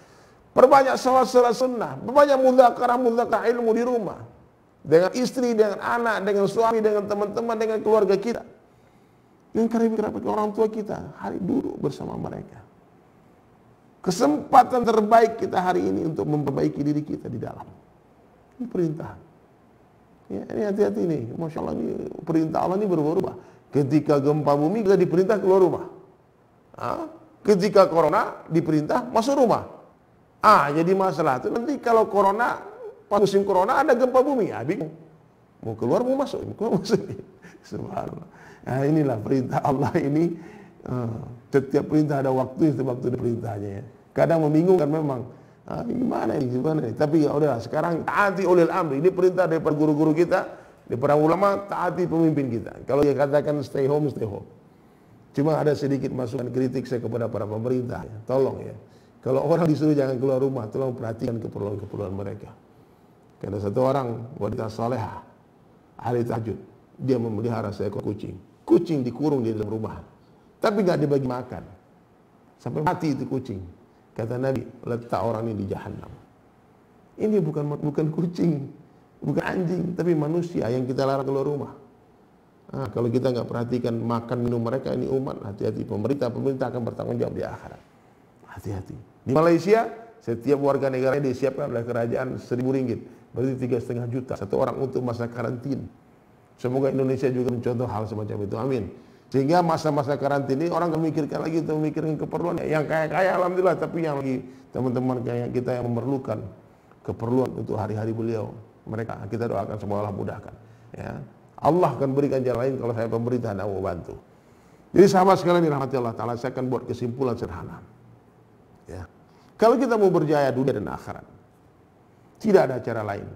Perbanyak salat sunnah, perbanyak mudzakarah ilmu di rumah. Dengan istri, dengan anak, dengan suami, dengan teman-teman, dengan keluarga kita. Yang kerabat orang tua kita, hari duduk bersama mereka. Kesempatan terbaik kita hari ini untuk memperbaiki diri kita di dalam. Ini perintah. Ya, ini hati-hati nih. Masya Allah, ini perintah Allah ini berubah-ubah. Ketika gempa bumi kita diperintah keluar rumah. Ketika corona diperintah masuk rumah. Jadi masalah itu nanti kalau corona, pas musim corona ada gempa bumi, bingung. Mau keluar mau masuk, Subhanallah. Nah, inilah perintah Allah ini. Setiap perintah ada waktu ada perintahnya ya. Kadang membingungkan memang. Gimana ini? Tapi ya udah, sekarang taati ulil amri. Ini perintah daripada guru-guru kita, daripada ulama, taati pemimpin kita. Kalau dia katakan stay home, stay home. Cuma ada sedikit masukan kritik saya kepada para pemerintah. Ya. Tolong ya. Kalau orang disuruh jangan keluar rumah, tolong perhatikan keperluan-keperluan mereka. Karena satu orang wanita salehah, ahli tahajud, dia memelihara seekor kucing. Kucing dikurung di dalam rumah, tapi nggak dibagi makan, sampai mati itu kucing. Kata Nabi, letak orang ini di jahanam. Ini bukan kucing, bukan anjing, tapi manusia yang kita larang keluar rumah. Kalau kita nggak perhatikan makan minum mereka, ini umat, hati-hati. Pemerintah akan bertanggung jawab di akhirat. Hati-hati. Di Malaysia, setiap warga negara disiapkan oleh kerajaan 1.000 ringgit, berarti 3,5 juta satu orang untuk masa karantin. Semoga Indonesia juga mencontoh hal semacam itu. Amin. Sehingga masa-masa karantina ini orang memikirkan lagi untuk memikirkan keperluan yang kaya-kaya alhamdulillah, tapi yang lagi teman-teman kayak kita yang memerlukan keperluan untuk hari-hari beliau, mereka kita doakan semoga Allah mudahkan. Ya. Allah akan berikan jalan lain kalau saya pemerintah tidak mau bantu. Jadi sahabat sekalian dirahmati Allah Ta'ala, saya akan buat kesimpulan sederhana. Ya. Kalau kita mau berjaya dunia dan akhirat, tidak ada cara lain.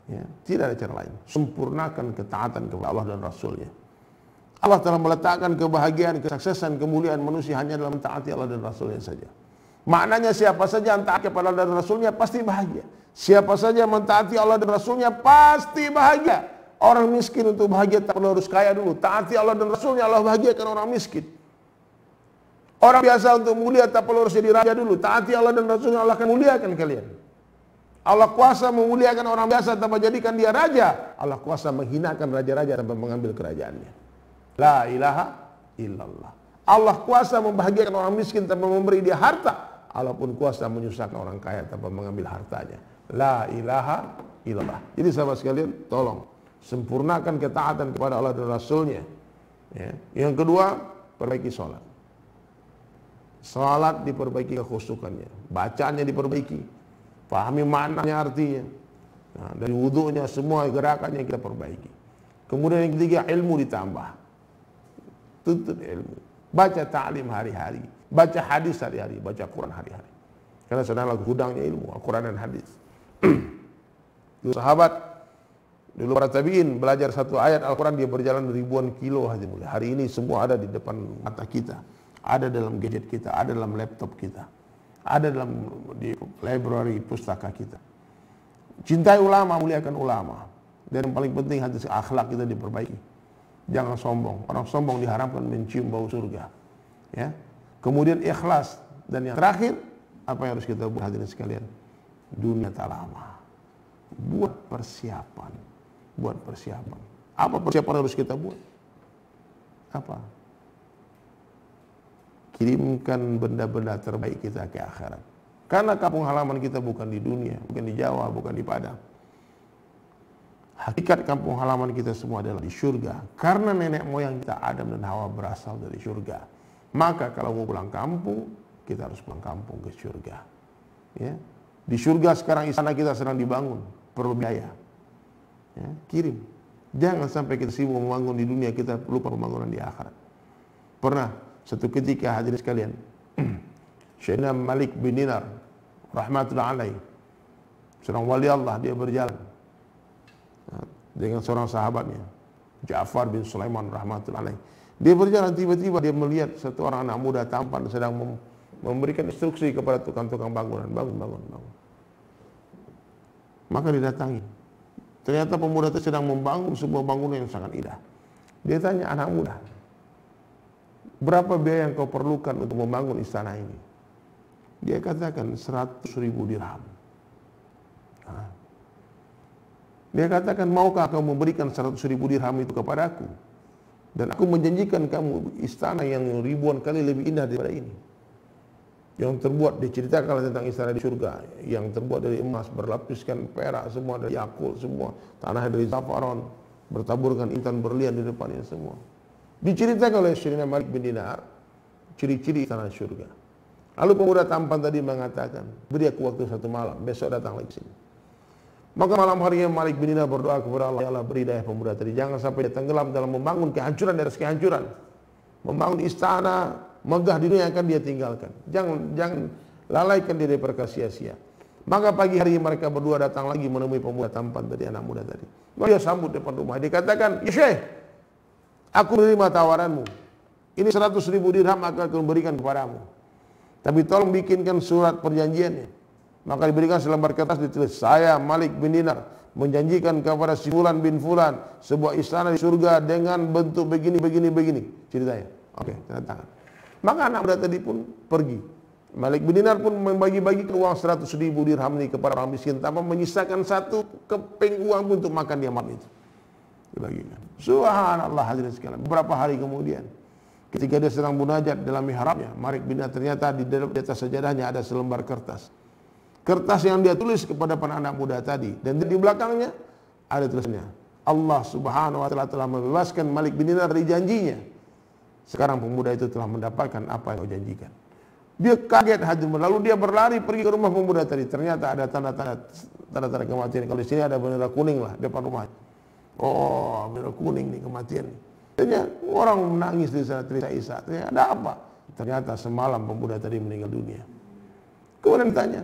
Ya, tidak ada cara lain. Sempurnakan ketaatan kepada Allah dan Rasulnya. Allah telah meletakkan kebahagiaan, kesuksesan, kemuliaan manusia hanya dalam mentaati Allah dan Rasulnya saja. Maknanya siapa saja yang taat kepada Allah dan Rasulnya pasti bahagia. Siapa saja yang mentaati Allah dan Rasulnya pasti bahagia. Orang miskin untuk bahagia tak perlu harus kaya dulu. Taati Allah dan Rasulnya, Allah bahagiakan orang miskin. Orang biasa untuk mulia tak perlu harus jadi raja dulu. Taati Allah dan Rasulnya, Allah akan muliakan kalian. Allah kuasa memuliakan orang biasa tanpa jadikan dia raja. Allah kuasa menghinakan raja-raja tanpa mengambil kerajaannya. La ilaha illallah. Allah kuasa membahagiakan orang miskin tanpa memberi dia harta. Allah pun kuasa menyusahkan orang kaya tanpa mengambil hartanya. La ilaha illallah. Jadi sahabat sekalian, tolong sempurnakan ketaatan kepada Allah dan Rasulnya. Ya. Yang kedua, perbaiki sholat. Sholat diperbaiki kekhusyukannya, bacaannya diperbaiki. Pahami maknanya, artinya. Nah, dari wudunya semua gerakannya kita perbaiki. Kemudian yang ketiga, ilmu ditambah. Tuntut ilmu. Baca ta'lim hari-hari. Baca hadis hari-hari. Baca Quran hari-hari. Karena saudara gudangnya ilmu, Al-Quran dan hadis. Dulu sahabat, dulu para tabi'in belajar satu ayat Al-Quran, dia berjalan ribuan kilo. Hari ini semua ada di depan mata kita. Ada dalam gadget kita, ada dalam laptop kita. Ada di library pustaka kita. Cintai ulama, muliakan ulama. Dan yang paling penting hadis akhlak kita diperbaiki. Jangan sombong. Orang sombong diharamkan mencium bau surga. Ya. Kemudian ikhlas. Dan yang terakhir, apa yang harus kita buat hadirin sekalian? Dunia tak lama. Buat persiapan. Buat persiapan. Apa persiapan yang harus kita buat? Apa? Kirimkan benda-benda terbaik kita ke akhirat. Karena kampung halaman kita bukan di dunia, bukan di Jawa, bukan di Padang. Hakikat kampung halaman kita semua adalah di surga. Karena nenek moyang kita Adam dan Hawa berasal dari surga. Maka kalau mau pulang kampung, kita harus pulang kampung ke surga. Ya. Di surga sekarang istana kita sedang dibangun, perlu biaya. Ya, kirim. Jangan sampai kita sibuk membangun di dunia, kita lupa pembangunan di akhirat. Pernah satu ketika hadirin sekalian, Sayyidina Malik bin Dinar rahmatullah alaih, seorang wali Allah, dia berjalan dengan seorang sahabatnya, Ja'far bin Sulaiman rahmatullah alaih. Dia berjalan, tiba-tiba dia melihat satu orang anak muda tampan sedang memberikan instruksi kepada tukang-tukang bangunan, bangun. Maka didatangi. Ternyata pemuda itu sedang membangun sebuah bangunan yang sangat indah. Dia tanya anak muda, berapa biaya yang kau perlukan untuk membangun istana ini? Dia katakan 100.000 dirham. Dia katakan, maukah kau memberikan 100.000 dirham itu kepadaku? Dan aku menjanjikan kamu istana yang ribuan kali lebih indah daripada ini. Yang terbuat, diceritakan tentang istana di surga, yang terbuat dari emas, berlapiskan perak, semua dari yakut, semua tanah dari zafaron, bertaburkan intan berlian di depannya semua. Diceritakan oleh Sayyidina Malik bin Dinar ciri-ciri istana surga. Lalu pemuda tampan tadi mengatakan, beri aku waktu 1 malam, besok datang lagi sini. Maka malam harinya Malik bin Dinar berdoa kepada Allah, ya Allah beri daya pemuda tadi, jangan sampai dia tenggelam dalam membangun kehancuran dari kehancuran. Membangun istana megah di dunia yang akan dia tinggalkan. Jangan lalaikan diri dari perkara sia-sia. Maka pagi hari mereka berdua datang lagi menemui pemuda tampan tadi, anak muda tadi. Dia sambut depan rumah, dia katakan, ya Syekh, aku menerima tawaranmu. Ini 100.000 dirham akan berikan kepadamu. Tapi tolong bikinkan surat perjanjiannya. Maka diberikan selembar kertas, ditulis, saya Malik bin Dinar menjanjikan kepada si Fulan bin Fulan sebuah istana di surga dengan bentuk begini ceritanya. Oke, tanda tangan. Maka anak muda tadi pun pergi. Malik bin Dinar pun membagi-bagi uang 100.000 dirham ini kepada orang miskin tanpa menyisakan satu keping uang pun untuk makan dia malam itu. Dibagikan. Subhanallah hadirin sekalian. Beberapa hari kemudian, ketika dia sedang munajat dalam mihrabnya, Malik bin Dinar ternyata di atas sajadahnya ada selembar kertas. Kertas yang dia tulis kepada para anak muda tadi, dan di belakangnya ada tulisannya, Allah subhanahu wa ta'ala telah membebaskan Malik bin Dinar dari janjinya. Sekarang pemuda itu telah mendapatkan apa yang kau janjikan. Dia kaget hadirin, lalu dia berlari pergi ke rumah pemuda tadi. Ternyata ada tanda-tanda kematian. Kalau di sini ada bendera kuning lah depan rumah. Oh, bendera kuning nih kematian. Ternyata orang menangis di sana, terisak-isak. Ternyata ada apa? Ternyata semalam pemuda tadi meninggal dunia. Kemudian ditanya,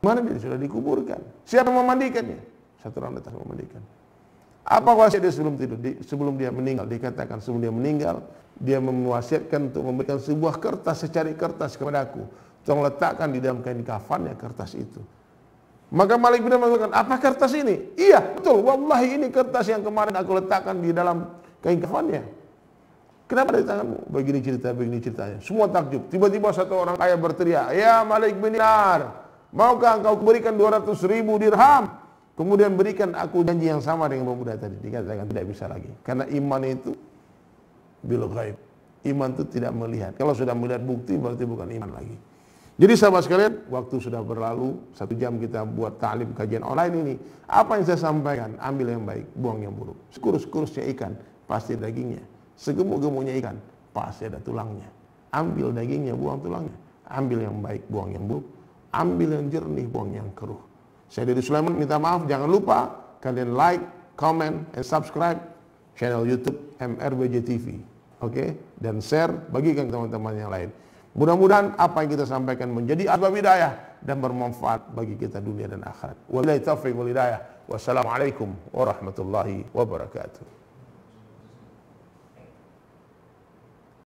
mana dia? Sudah dikuburkan. Siapa yang memandikannya? Satu orang datang memandikan. Apa wasiat dia sebelum tidur? Sebelum dia meninggal, dikatakan sebelum dia meninggal, dia mewasiatkan untuk memberikan sebuah kertas, secari kertas kepada aku. Tolong letakkan di dalam kain kafannya kertas itu. Maka Malik bin Dinar mengatakan, apa kertas ini? Iya, betul. Wallahi ini kertas yang kemarin aku letakkan di dalam kain kafannya. Kenapa ada di tanganmu? Begini ceritanya. Semua takjub. Tiba-tiba satu orang kaya berteriak, ya Malik bin Dinar, maukah engkau berikan 200.000 dirham? Kemudian berikan aku janji yang sama dengan pemuda tadi. Dikatakan tidak bisa lagi. Karena iman itu bil ghaib. Iman itu tidak melihat. Kalau sudah melihat bukti berarti bukan iman lagi. Jadi sahabat sekalian, waktu sudah berlalu. 1 jam kita buat ta'lim kajian online ini. Apa yang saya sampaikan? Ambil yang baik, buang yang buruk. Sekurus-kurusnya ikan, pasti dagingnya. Segemuk-gemuknya ikan, pasti ada tulangnya. Ambil dagingnya, buang tulangnya. Ambil yang baik, buang yang buruk. Ambil yang jernih, buang yang keruh. Saya dari Sulaiman minta maaf. Jangan lupa kalian like, comment, and subscribe channel YouTube MRBJ TV. Oke? Dan share, bagikan teman-teman yang lain. Mudah-mudahan apa yang kita sampaikan menjadi asbab hidayah dan bermanfaat bagi kita dunia dan akhirat. Wabillahi taufiq wal hidayah. Wassalamualaikum warahmatullahi wabarakatuh.